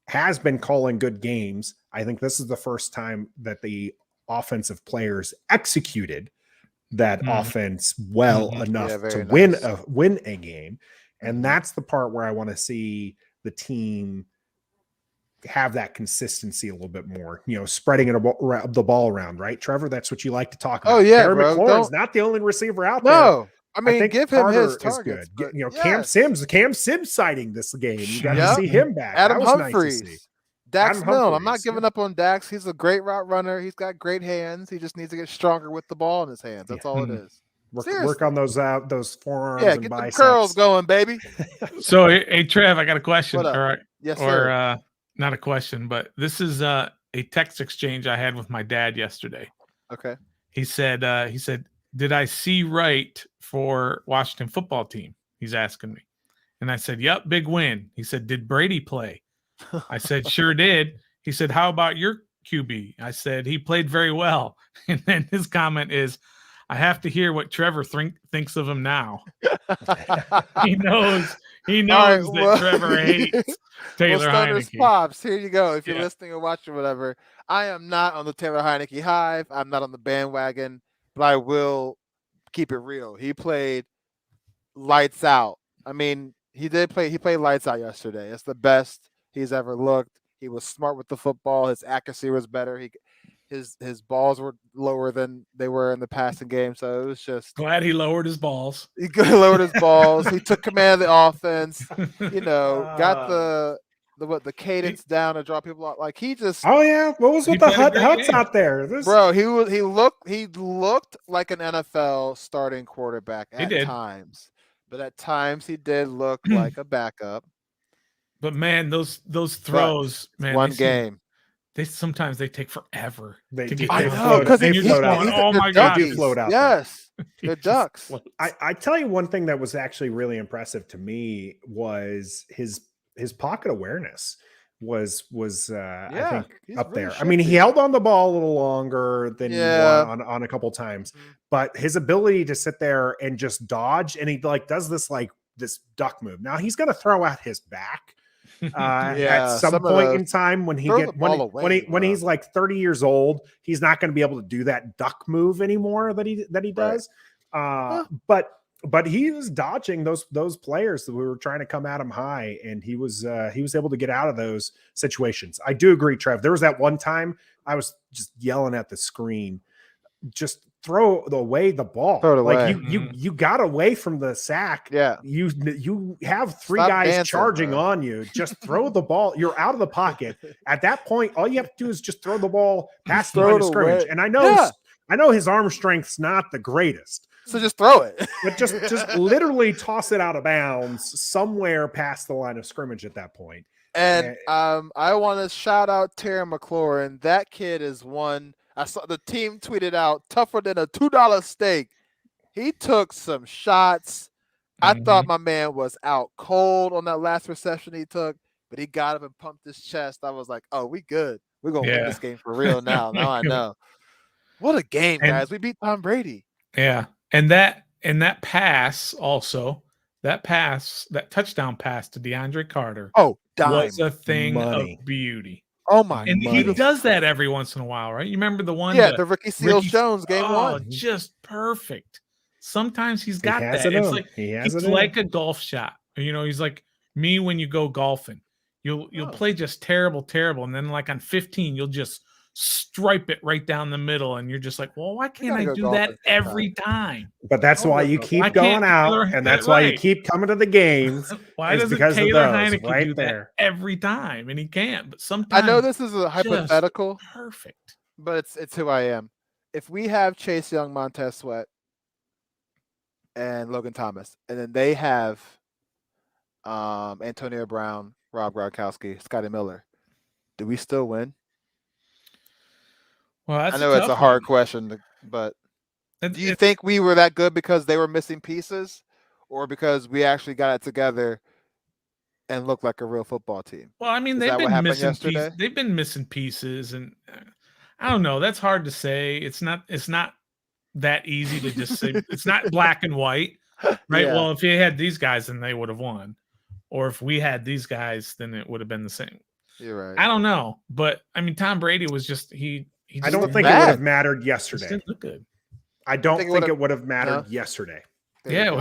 has been calling good games. I think this is the first time that the offensive players executed that offense well enough to win a game. And that's the part where I want to see the team have that consistency a little bit more, spreading the ball around, right, Trevor? That's what you like to talk about. Oh yeah, Terry McLaurin's not the only receiver out there. No, I mean, think give him Carter his targets. Good. Cam Sims sighting this game. You got to see him back. Adam that was Humphries. Nice to see. Dax Adam Milne. Humphries, I'm not giving up on Dax. He's a great route runner. He's got great hands. He just needs to get stronger with the ball in his hands. That's all it is. Work on those forearms. Yeah, and get biceps. the curls going, baby. So, hey, Trev, I got a question. What up? All right. Yes, sir. Or not a question, but this is a text exchange I had with my dad yesterday. Okay. He said, did I see right for Washington football team? He's asking me. And I said, yep, big win. He said, did Brady play? I said, sure did. He said, how about your QB? I said, he played very well. And then his comment is, I have to hear what Trevor thinks of him now. He knows that Trevor hates Taylor Heineke. Pops, here you go. If you're listening or watching, whatever, I am not on the Taylor Heineke hive. I'm not on the bandwagon, but I will keep it real. He played lights out. I mean, he played lights out yesterday. It's the best he's ever looked. He was smart with the football. His accuracy was better. His balls were lower than they were in the passing game. So it was just glad he lowered his balls. He lowered his balls. He took command of the offense. Got the cadence down to draw people out. Like he just. Oh yeah, what was with the huts out there? Bro, he looked like an NFL starting quarterback at times, but at times he did look like a backup. But man, those throws, man, one game. Sometimes they take forever. I know, because they float out. Oh my god, you float out. Yes, they're ducks. I tell you one thing that was actually really impressive to me was his pocket awareness was I think up there. I mean, he held on the ball a little longer than on a couple times, but his ability to sit there and just dodge, and he does this duck move. Now he's going to throw out his back. At some point in time when he's like 30 years old, he's not going to be able to do that duck move anymore that he does. But he was dodging those players that were trying to come at him high, and he was able to get out of those situations. I do agree, Trev. There was that one time I was just yelling at the screen, just throw away the ball. You got away from the sack. Yeah. You have three guys charging on you. Just throw the ball. You're out of the pocket. At that point, all you have to do is just throw the ball past the line of scrimmage. And I know his arm strength's not the greatest. So just throw it. But just literally toss it out of bounds somewhere past the line of scrimmage at that point. And I want to shout out Terry McLaurin. That kid is one. I saw the team tweeted out, tougher than a $2 steak. He took some shots. I thought my man was out cold on that last reception he took, but he got up and pumped his chest. I was like, oh, we good. We're going to win this game for real now. Now I know. What a game, guys. We beat Tom Brady. Yeah. And that pass also, that touchdown pass to DeAndre Carter was a thing of beauty. Oh my! And he does that every once in a while, right? You remember the one? Yeah, the Ricky Seals-Jones game one. Just perfect. Sometimes he's got that. It's like a golf shot. He's like me when you go golfing. You'll play just terrible, and then like on 15, you'll just stripe it right down the middle, and you're just like, well, why can't I go do that golfing every time? But that's why you keep going out, and that's why you keep coming to the games. Why doesn't because Taylor of those Heineke right do there that every time? And he can't. But sometimes I know this is a hypothetical, perfect. but it's who I am. If we have Chase Young, Montez Sweat, and Logan Thomas, and then they have Antonio Brown, Rob Gronkowski, Scotty Miller, do we still win? Well, I know it's a hard question, but do you think we were that good because they were missing pieces, or because we actually got it together and looked like a real football team? Well, I mean, they've been missing pieces. They've been missing pieces, and I don't know. That's hard to say. It's not that easy to just say. It's not black and white, right? Yeah. Well, if you had these guys, then they would have won, or if we had these guys, then it would have been the same. You're right. I don't know, but I mean, Tom Brady was just he I don't think it would have mattered yesterday. Didn't look good. I don't think it would have mattered yesterday. Yeah,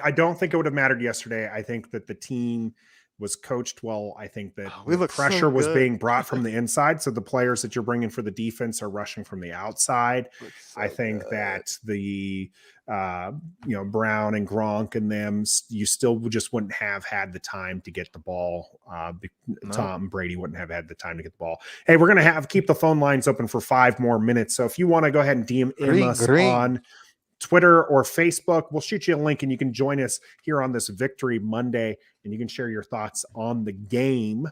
I don't think it would have mattered yesterday. I think that the team was coached well. I think that the pressure was being brought from the inside. So the players that you're bringing for the defense are rushing from the outside. I think that the, Brown and Gronk and them, you still just wouldn't have had the time to get the ball. Tom Brady wouldn't have had the time to get the ball. Hey, we're going to keep the phone lines open for 5 more minutes. So if you want to go ahead and DM us on Twitter or Facebook, we'll shoot you a link and you can join us here on this Victory Monday and you can share your thoughts on the game.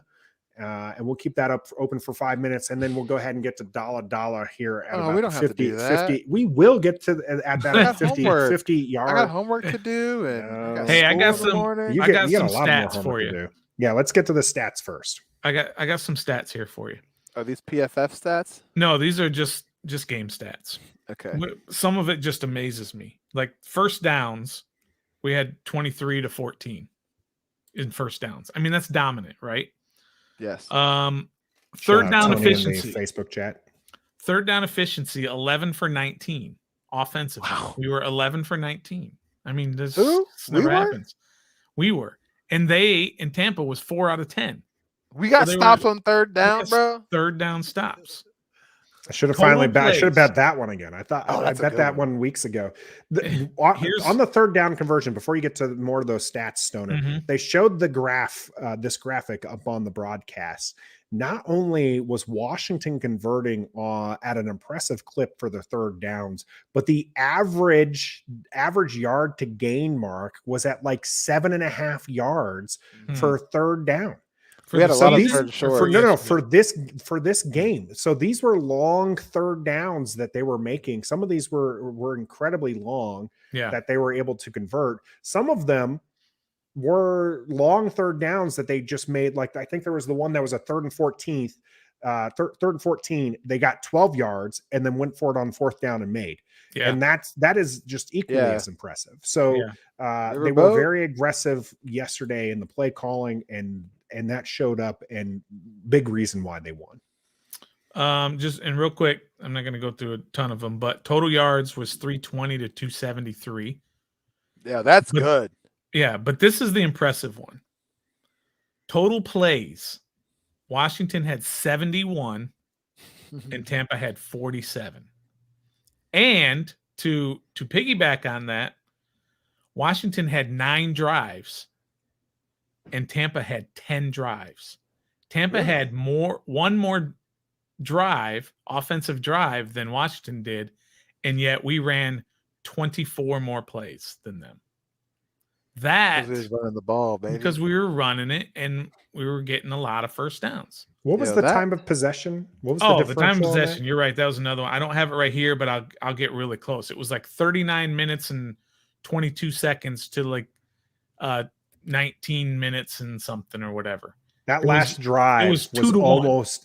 And we'll keep that open for 5 minutes, and then we'll go ahead and get to dollar here at about we don't 50, have to do that. 50. We will get to at that at 50 yard. I got homework to do. And I got some stats for you. Yeah, let's get to the stats first. I got some stats here for you. Are these PFF stats? No, these are just game stats. Okay. Some of it just amazes me. Like first downs, we had 23-14 in first downs. I mean, that's dominant, right? Yes. Third down efficiency. Facebook chat. Third down efficiency, 11 for 19 offensively. Wow. We were 11 for 19. I mean, this never happens. We were. And in Tampa was 4 out of 10. We got stops on third down, bro. Third down stops. I should have I should have bet that one again. I thought I bet that one weeks ago. On the third down conversion, before you get to more of those stats, Stoner, they showed the graph, this graphic up on the broadcast. Not only was Washington converting at an impressive clip for the third downs, but the average yard to gain mark was at like 7.5 yards for third down. We had a lot of third short. For this game. So these were long third downs that they were making. Some of these were incredibly long that they were able to convert. Some of them were long third downs that they just made. Like I think there was the one that was a 3rd and 14. Third and 14. They got 12 yards and then went for it on 4th down and made. Yeah. And that is just equally as impressive. So they were very aggressive yesterday in the play calling, and that showed up, and big reason why they won. And real quick, I'm not going to go through a ton of them, but total yards was 320 to 273. Yeah, that's good. Yeah, but this is the impressive one. Total plays, Washington had 71 and Tampa had 47. And to piggyback on that, Washington had 9 drives and Tampa had 10 drives. Tampa had one more drive, offensive drive, than Washington did, and yet we ran 24 more plays than them. That because we were running the ball, baby. Because we were running it and we were getting a lot of first downs. What was the time of possession? What was the time of possession? You're right. That was another one. I don't have it right here, but I'll get really close. It was like 39 minutes and 22 seconds to like 19 minutes and something or whatever. That last drive was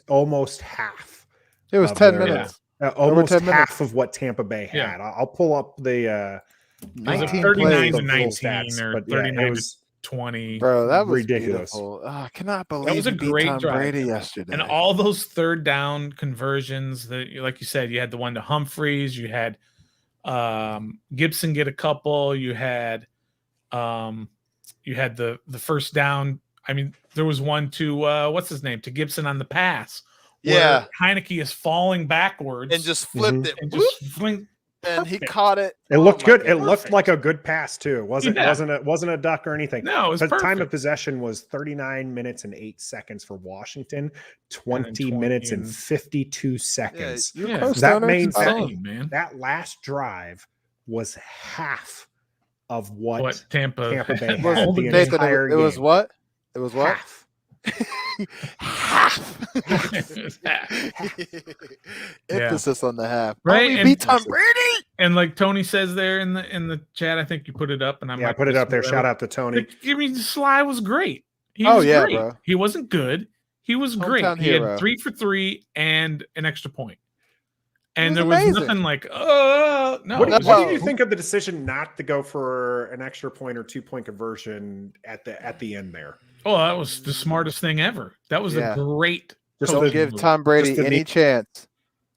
almost half. It was 10 minutes. Almost half of what Tampa Bay had. Yeah. I'll pull up the 39 to 19 or 39 to 20. Bro, that was ridiculous. I cannot believe that was a great Tom drive Brady yesterday. And all those third down conversions that, like you said, you had the one to Humphreys, you had Gibson get a couple, you had the first down. I mean, there was one to what's his name, to Gibson on the pass Yeah. Heineke is falling backwards and just flipped it. and just fling. And he caught it. It looked good. God. It looked like a good pass too. It wasn't a duck or anything. No, it was the perfect. time of possession was 39 minutes and 8 seconds for Washington, 20 minutes and 52 seconds. That means that last drive was half of what Tampa Bay it had was, the Nathan, entire it was game. what? It was what? Half. Half. Emphasis on the half. Right? We beat Tom Brady. And like Tony says there in the chat, I think you put it up, and I put it up there. Shout out to Tony. I mean, Sly was great. He was great. Bro. He wasn't good. He was great. He had 3 for 3 and an extra point. And there was nothing like, no. What do you think of the decision not to go for an extra point or 2-point conversion at the end there? Oh, that was the smartest thing ever. That was a great. Just don't give Tom Brady any chance.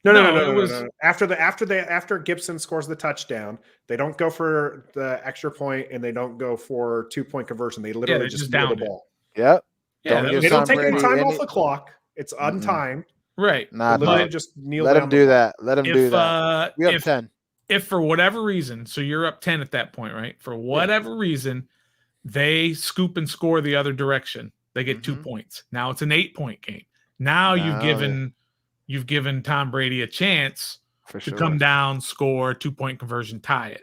No. After Gibson scores the touchdown, they don't go for the extra point and they don't go for 2-point conversion. They literally just kneel the ball. Yep. Yeah, they don't take any time off the clock. It's untimed. Right. Literally just kneel let down. Him do that. Let him do that. We have 10. If for whatever reason, so you're up 10 at that point, right? For whatever reason, they scoop and score the other direction. They get 2 points. Now it's an 8-point game. Now you've given Tom Brady a chance to come down, score, 2-point conversion, tie it.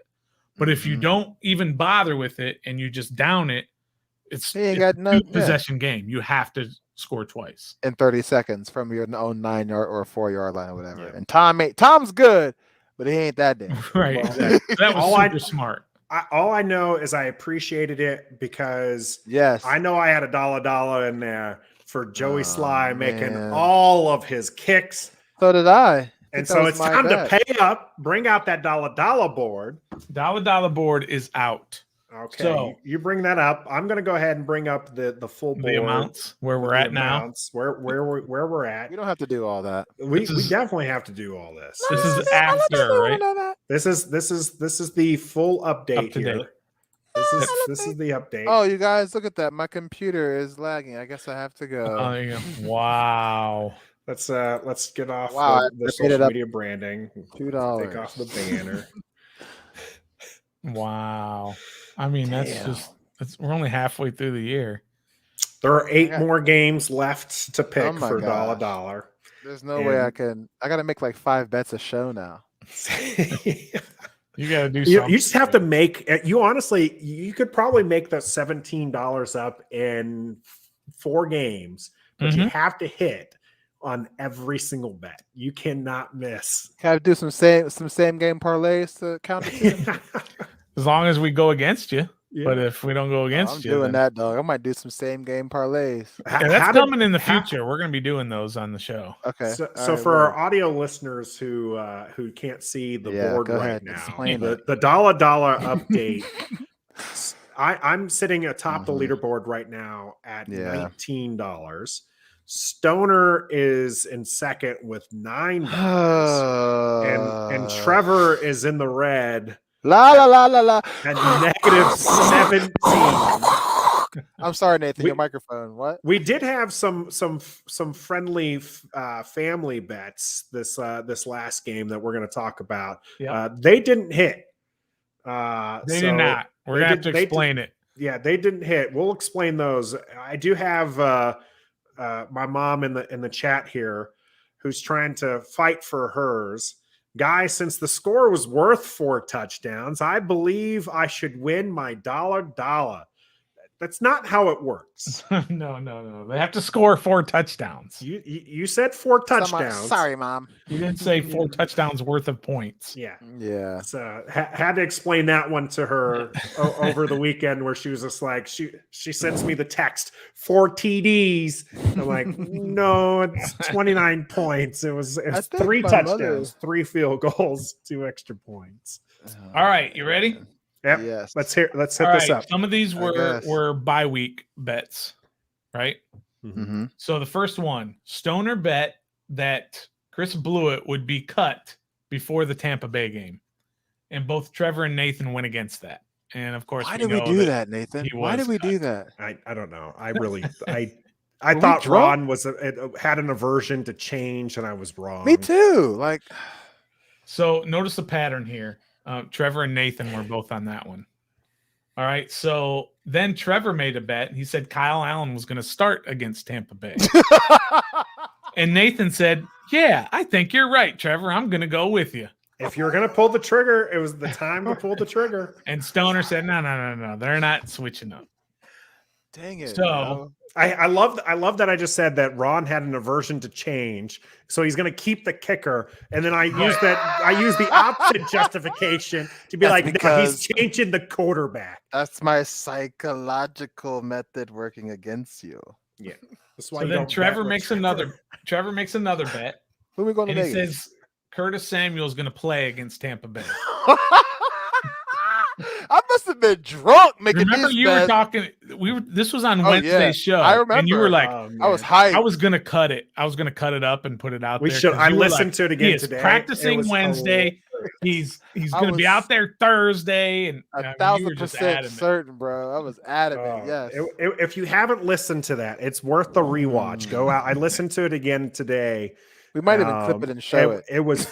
But if you don't even bother with it and you just down it, it's a 2-possession game. You have to score twice in 30 seconds from your own 9-yard or 4-yard line or whatever. Yeah. And Tom's good, but he ain't that damn right. That was super smart. All I know is I appreciated it because I know I had $1 in there for Joey Sly making all of his kicks. So did I. And so it's time to pay up, bring out that $1 board. $1 board is out. Okay, so you bring that up. I'm going to go ahead and bring up the full board. The amounts where we're at now. Where we're at. We don't have to do all that. We definitely have to do all this. This is after, right? This is the full update here. This is the update. Oh, you guys, look at that! My computer is lagging. I guess I have to go. Oh, there you go. Wow. Let's get off the social media branding. $2. Take off the banner. Wow. I mean, we're only halfway through the year. There are 8 more games left to pick for $1. There's no way I got to make like 5 bets a show now. You got to do something. You just have to make you could probably make the $17 up in 4 games, but you have to hit on every single bet. You cannot miss. Can I do some same game parlays to counter to as long as we go against you. Yeah. But if we don't go against you, I'm doing that, dog. I might do some same game parlays. That's coming in the future. We're going to be doing those on the show. Okay. So for our audio listeners who can't see the board right now, the $1 update. I'm sitting atop the leaderboard right now at $19. Stoner is in second with $9, and Trevor is in the red. La la la la la. At -17. I'm sorry, Nathan. Your microphone. What? We did have some friendly family bets this last game that we're going to talk about. Yep. They didn't hit. They did not. We're going to have to explain it. Yeah, they didn't hit. We'll explain those. I do have my mom in the chat here, who's trying to fight for hers. Guys, since the score was worth 4 touchdowns, I believe I should win my $1. That's not how it works. No. They have to score 4 touchdowns. You said 4 touchdowns. Sorry, Mom. You didn't say 4 touchdowns worth of points. Yeah. So had to explain that one to her over the weekend, where she was just like, she sends me the text, 4 TDs. I'm like, no, it's 29 points. It was 3 touchdowns, 3 field goals, 2 extra points. All right, you ready? Yep. Yes. Let's hit this up. Some of these were bye week bets, right? Mm-hmm. So the first one, Stoner bet that Chris Blewett would be cut before the Tampa Bay game, and both Trevor and Nathan went against that. And of course, why did we do that, Nathan? Why did we do that? I don't know. I thought Ron had an aversion to change, and I was wrong. Me too. Like, so notice the pattern here. Trevor and Nathan were both on that one. All right. So then Trevor made a bet. He said Kyle Allen was going to start against Tampa Bay. And Nathan said, yeah, I think you're right, Trevor. I'm going to go with you. If you're going to pull the trigger, it was the time to pull the trigger. And Stoner said, no. They're not switching up. Dang it. So I love that I just said that Ron had an aversion to change, so he's going to keep the kicker, and then I use the opposite justification to be like, no, he's changing the quarterback. That's my psychological method working against you. Yeah. So then Trevor makes another bet. Who are we going to make? He says Curtis Samuel's going to play against Tampa Bay. I must have been drunk making Remember these you bets. were talking. This was on Wednesday's show. I remember. And you were like, I was hyped. I was gonna cut it. I was gonna cut it up and put it out there. Should. I listened to it again he today. Is practicing Wednesday. He's gonna be out there Thursday, and 1,000% certain, bro. I was adamant. Yes. If you haven't listened to that, it's worth the rewatch. Go out. I listened to it again today. We might even clip it and show it. It was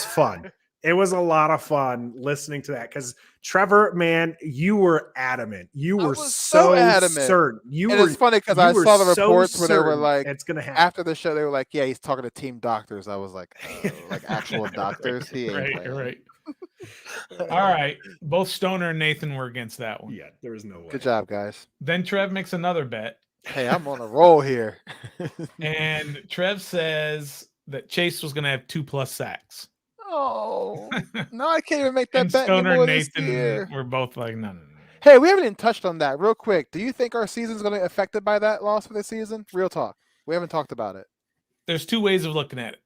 fun. It was a lot of fun listening to that because Trevor, man, you were adamant. You were so adamant. Certain. It's funny because I saw the reports where they were like, "It's gonna happen." After the show, they were like, "Yeah, he's talking to team doctors." I was like, "Like actual doctors." He ain't right. All right, both Stoner and Nathan were against that one. Yeah, there was no way. Good job, guys. Then Trev makes another bet. Hey, I'm on a roll here. And Trev says that Chase was going to have 2+ sacks. Oh, no, I can't even make that and bet Stoner anymore and this Nathan year. were both like, no. Hey, we haven't even touched on that. Real quick, do you think our season's going to be affected by that loss for the season? Real talk. We haven't talked about it. There's two ways of looking at it.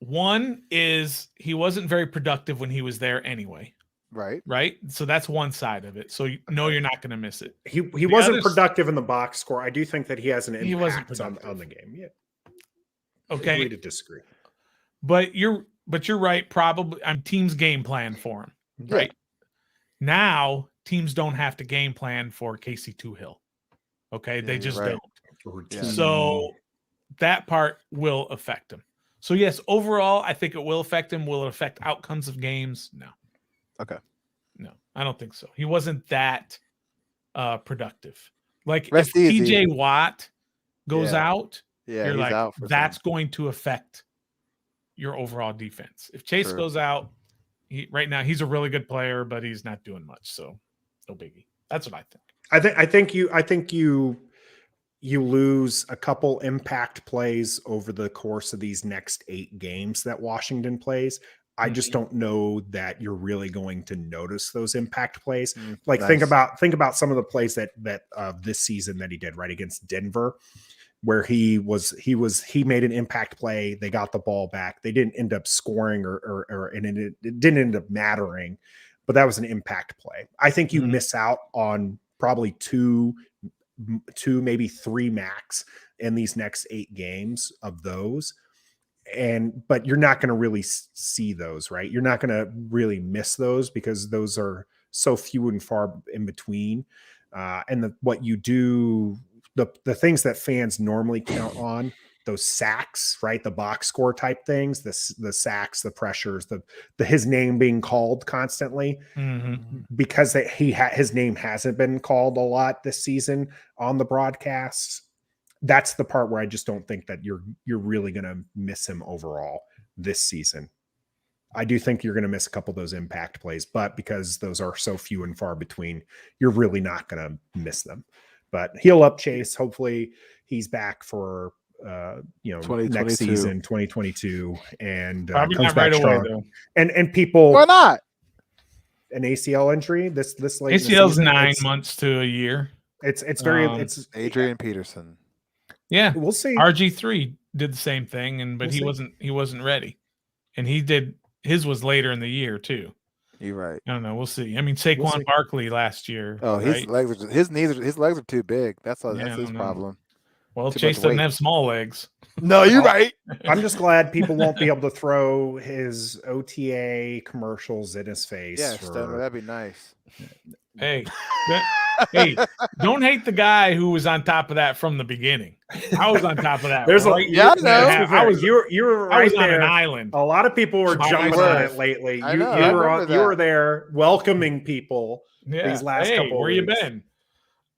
One is he wasn't very productive when he was there anyway. Right. So that's one side of it. So no, you're not going to miss it. He wasn't productive in the box score. I do think that he has an impact on the game. Yeah. Okay. I agree to disagree. But you're right. Probably teams game plan for him. Right. Now teams don't have to game plan for Casey Toohill. Okay. They just don't. Yeah. So that part will affect him. So yes, overall, I think it will affect him. Will it affect outcomes of games? No. Okay. No, I don't think so. He wasn't that productive. Like Rest if easy. TJ Watt goes out, you're like, out for that's going to affect your overall defense. If Chase goes out, right now he's a really good player, but he's not doing much. So no biggie. That's what I think. I think you lose a couple impact plays over the course of these next 8 games that Washington plays. I just don't know that you're really going to notice those impact plays. Like think about some of the plays that this season that he did right against Denver, where he made an impact play. They got the ball back. They didn't end up scoring and it didn't end up mattering, but that was an impact play. I think you miss out on probably two, maybe 3 max in these next 8 games of those. But you're not going to really see those, right? You're not going to really miss those because those are so few and far in between. What you do, the things that fans normally count on, those sacks, right? The box score type things, the sacks, the pressures, his name being called constantly because his name hasn't been called a lot this season on the broadcasts. That's the part where I just don't think that you're really going to miss him overall this season. I do think you're going to miss a couple of those impact plays, but because those are so few and far between, you're really not going to miss them. But heal up, Chase. Hopefully he's back for next season, 2022, and probably comes not back right strong. away, though. And people, why not? An ACL injury this late. ACL's 9 months to a year. It's very it's Adrian Peterson. Yeah, we'll see. RG3 did the same thing, but he wasn't ready, and his was later in the year too. You're right. I don't know. We'll see. I mean, Saquon Barkley last year. Oh, his legs are too big. That's his problem. Well, Chase doesn't have small legs. No, you're right. I'm just glad people won't be able to throw his OTA commercials in his face. Yeah, that'd be nice. Hey, don't hate the guy who was on top of that from the beginning. I was on top of that. There's right? you were right on there. an island. A lot of people were jumping on it lately. You were there welcoming people these last couple where of weeks. you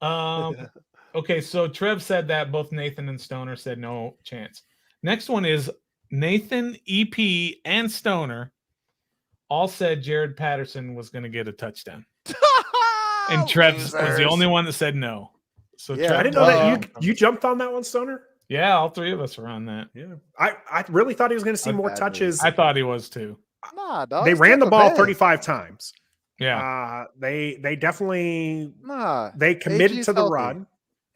been? Okay, so Trev said that both Nathan and Stoner said no chance. Next one is Nathan, EP, and Stoner all said Jared Patterson was going to get a touchdown. And Trev was the only one that said no. So Trev, I didn't know that you jumped on that one, Stoner. Yeah, all three of us were on that. Yeah, I really thought he was going to see more touches. I thought he was too. Nah, dog, they ran the ball 35 times. Yeah, they definitely they committed to the run.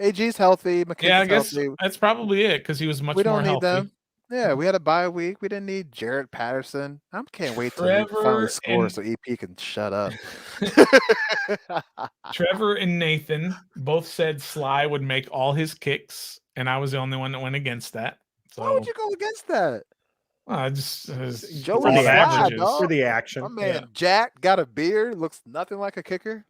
AG's healthy. McKinnon's I guess healthy. that's probably it because he was much more healthy. Them. Yeah, we had a bye week. We didn't need Jared Patterson. I can't wait till he finally scores so EP can shut up. Trevor and Nathan both said Sly would make all his kicks, and I was the only one that went against that. So, why would you go against that? Well, I just Joe for the averages. For the action. My man Jack got a beard, looks nothing like a kicker.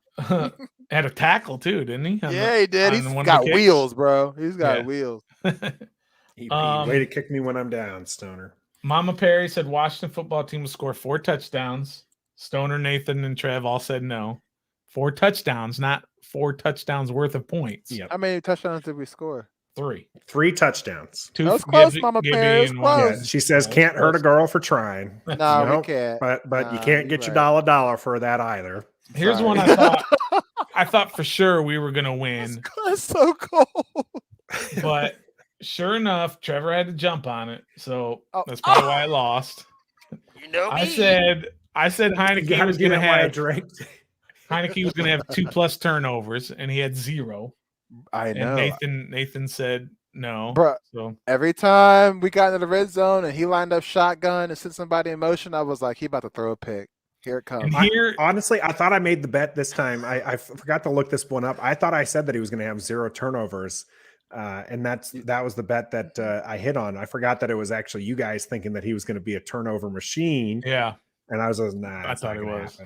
Had a tackle too, didn't he? He did. He's got wheels, bro. He's got wheels. Way to kick me when I'm down, Stoner. Mama Perry said Washington football team will score 4 touchdowns. Stoner, Nathan, and Trev all said no. 4 touchdowns, not 4 touchdowns worth of points. Yep. How many touchdowns did we score? 3. 3 touchdowns. 2 that was close, Mama Perry. Close. Yeah, she says can't hurt a girl for trying. No, we can't. But you can't get your dollar for that either. Here's one I thought. I thought for sure we were gonna win. It's so cold. But sure enough, Trevor had to jump on it, so that's probably why I lost. You know me. I said Heineke was gonna have Heineke was gonna have 2+ turnovers, and he had 0. I know. And Nathan said no. Bro, so every time we got into the red zone and he lined up shotgun and sent somebody in motion, I was like, he about to throw a pick. Here it comes. Honestly, I thought I made the bet this time. I forgot to look this one up. I thought I said that he was going to have 0 turnovers. And that was the bet that I hit on. I forgot that it was actually you guys thinking that he was going to be a turnover machine. Yeah. And I was like, nah, I thought it was.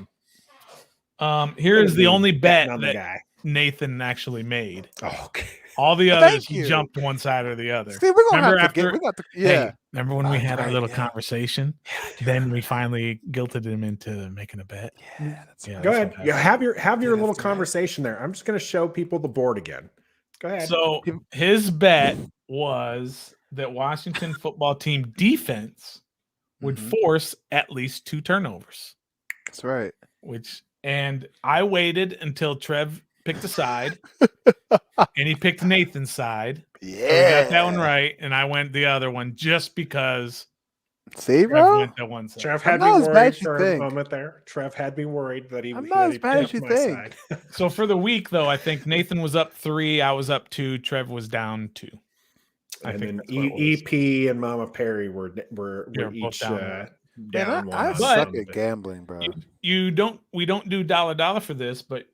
Happen. Here's the only bet that Nathan actually made. Oh, okay. All the others jumped one side or the other. See, we're gonna have to Hey, remember when we had our little conversation? Then we finally guilted him into making a bet. Go ahead. Yeah, have your little conversation there. I'm just going to show people the board again. Go ahead. So his bet was that Washington football team defense would force at least 2 turnovers. That's right. And I waited until Trev picked a side, and he picked Nathan's side. Yeah, so we got that one right, and I went the other one just because. See, bro, went that one side. Trev had me worried for a moment there. Trev had me worried that I'm not as bad as you think. So for the week, though, I think Nathan was up 3, I was up 2, Trev was down 2. And then EP and Mama Perry were each down. I suck at gambling, bro. We don't do dollar for this, but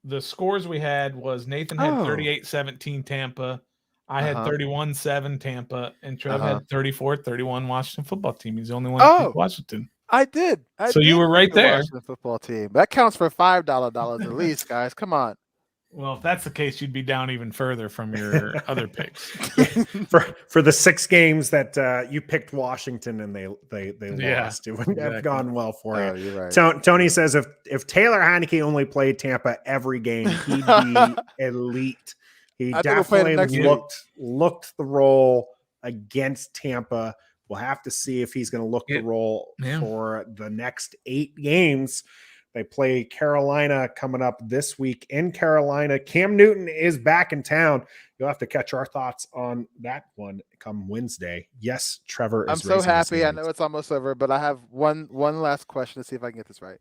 the scores we had was Nathan had 38-17 Tampa. I had 31-7 Tampa, and Trev had 34-31 Washington football team. He's the only one that picked Washington. I did. So you were right there. Washington football team. That counts for $5 at least, guys. Come on. Well, if that's the case, you'd be down even further from your other picks. For the 6 games that you picked Washington and they lost, it wouldn't have gone well for you. You're right. Tony says if Taylor Heineke only played Tampa every game, he'd be elite. He definitely looked the role against Tampa. We'll have to see if he's going to look the role for the next 8 games. They play Carolina coming up this week in Carolina. Cam Newton is back in town. You'll have to catch our thoughts on that one come Wednesday. Yes, Trevor is I'm so happy. I know it's almost over, but I have one last question to see if I can get this right.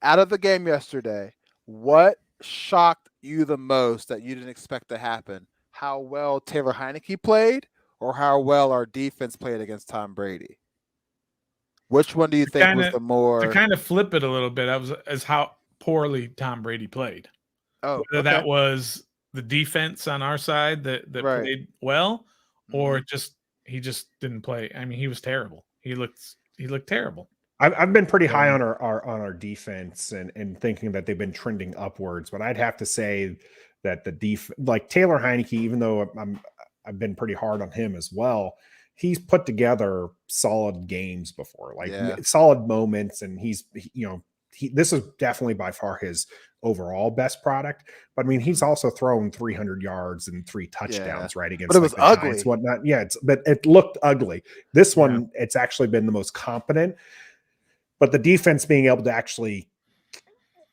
Out of the game yesterday, what shocked you the most that you didn't expect to happen? How well Taylor Heineke played or how well our defense played against Tom Brady? Which one do you think was the more... To kind of flip it a little bit, as how poorly Tom Brady played. Whether that was the defense on our side that played well, or he just didn't play. I mean, he was terrible. He looked terrible. I've been pretty high on our defense and thinking that they've been trending upwards, but I'd have to say that like Taylor Heineke, even though I've been pretty hard on him as well. He's put together solid games before, like solid moments. And this is definitely by far his overall best product. But I mean, he's also thrown 300 yards and 3 touchdowns, right? Against but it was ugly. Giants, whatnot. Yeah. But it looked ugly. This one, it's actually been the most competent, but the defense being able to actually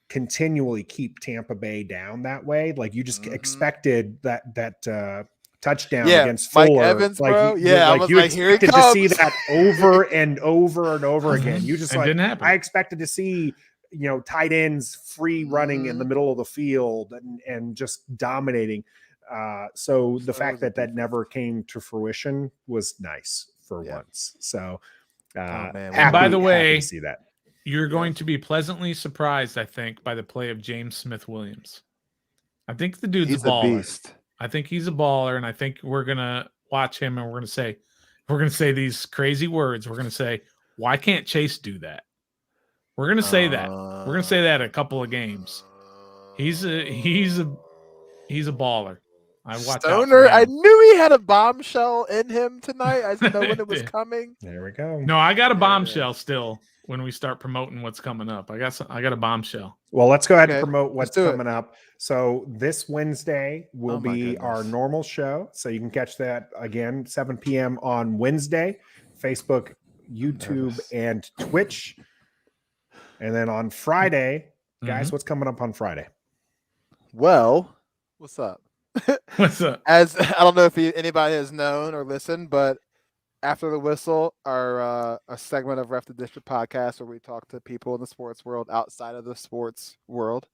continually keep Tampa Bay down that way. Like you just expected that touchdown against Mike Fuller. Evans, like, bro. Yeah, like you here he expected comes. to see that over and over and over again. You just didn't happen. I expected to see, tight ends free running in the middle of the field and just dominating. So the fact that never came to fruition was nice for once. So and by the way, to see that. You're going to be pleasantly surprised, I think, by the play of James Smith-Williams. I think the dude's a baller. Beast. I think he's a baller, and I think we're gonna watch him, and we're gonna say these crazy words. We're gonna say, "Why can't Chase do that?" We're gonna say that. We're gonna say that a couple of games. He's a baller. I watch Stoner. I knew he had a bombshell in him tonight. I didn't know when it was coming. There we go. No, I got a bombshell still. When we start promoting what's coming up, I got a bombshell. Well, let's go ahead and promote what's coming up. So this Wednesday will be our normal show. So you can catch that again, 7 p.m. on Wednesday, Facebook, YouTube, and Twitch. And then on Friday, guys, what's coming up on Friday? Well, what's up? What's up? As I don't know if anybody has known or listened, but After the Whistle, a segment of Ref the District podcast where we talk to people in the sports world outside of the sports world.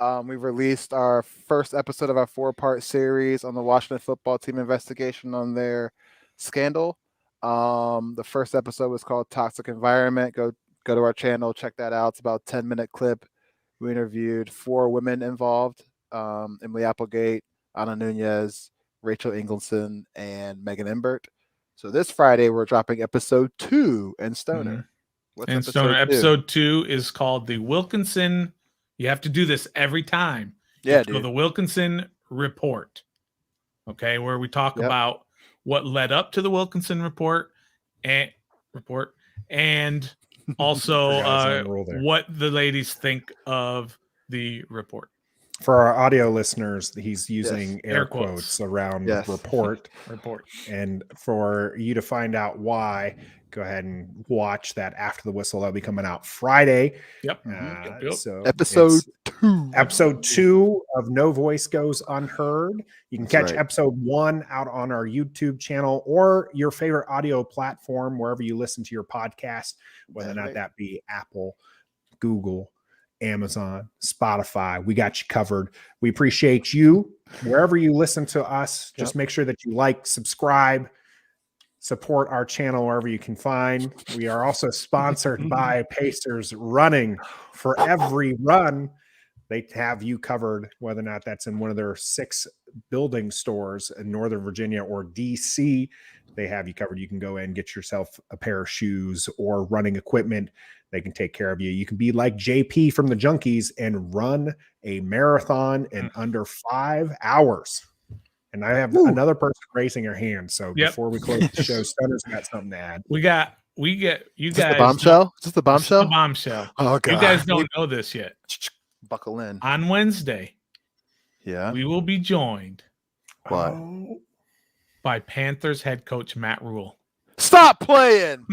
We've released our first episode of our 4-part series on the Washington football team investigation on their scandal. The first episode was called Toxic Environment. Go to our channel, check that out. It's about a 10-minute clip. We interviewed 4 women involved, Emily Applegate, Ana Nunez, Rachel Ingleson, and Megan Imbert. So this Friday, we're dropping episode 2 in Stoner. And Stoner, episode 2 is called the Wilkinson. You have to do this every time. Yeah, dude. So the Wilkinson Report. Okay, where we talk about what led up to the Wilkinson report and also what the ladies think of the report. For our audio listeners, he's using air quotes around report. And for you to find out why, go ahead and watch that After the Whistle. That'll be coming out Friday. Yep. So episode 2. Episode 2 of No Voice Goes Unheard. You can catch episode 1 out on our YouTube channel or your favorite audio platform, wherever you listen to your podcast, whether or not that be Apple, Google, Amazon, Spotify. We got you covered. We appreciate you wherever you listen to us. Just make sure that you like, subscribe, support our channel wherever you can find. We are also sponsored by Pacers Running. For every run, they have you covered, whether or not that's in one of their 6 building stores in Northern Virginia or DC. They have you covered. You can go in and get yourself a pair of shoes or running equipment. They can take care of you. You can be like JP from the Junkies and run a marathon in under 5 hours. And I have another person raising her hand. So before we close the show, Stunner's got something to add. We get you guys. The bombshell? Is this the bombshell? The bombshell. Oh, God. You guys don't know this yet. Buckle in. On Wednesday, we will be joined by Panthers head coach Matt Rule. Stop playing.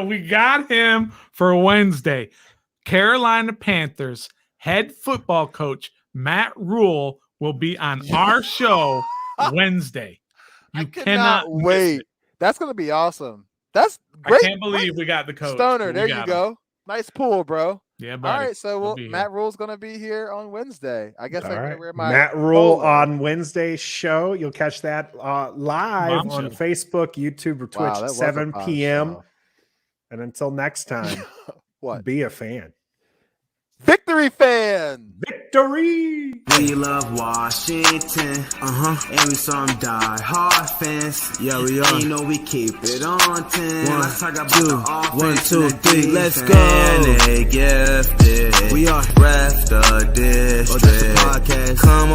We got him for Wednesday. Carolina Panthers head football coach Matt Rule will be on our show Wednesday. You cannot wait. That's going to be awesome. That's great. I can't believe we got the coach. Stoner, there you go. Nice pull, bro. Yeah, buddy. All right, so Matt Rule's going to be here on Wednesday. I guess I can wear my Matt Rule on Wednesday's show. You'll catch that live on Facebook, YouTube, or Twitch, 7 p.m. And until next time, be a fan. Victory fan! Victory! We love Washington, and we some die-hard fans. Yeah, we are. You know we keep it on 10. 1, 2, 3, let's go. And they gifted. We are Ref the District. Podcast. Come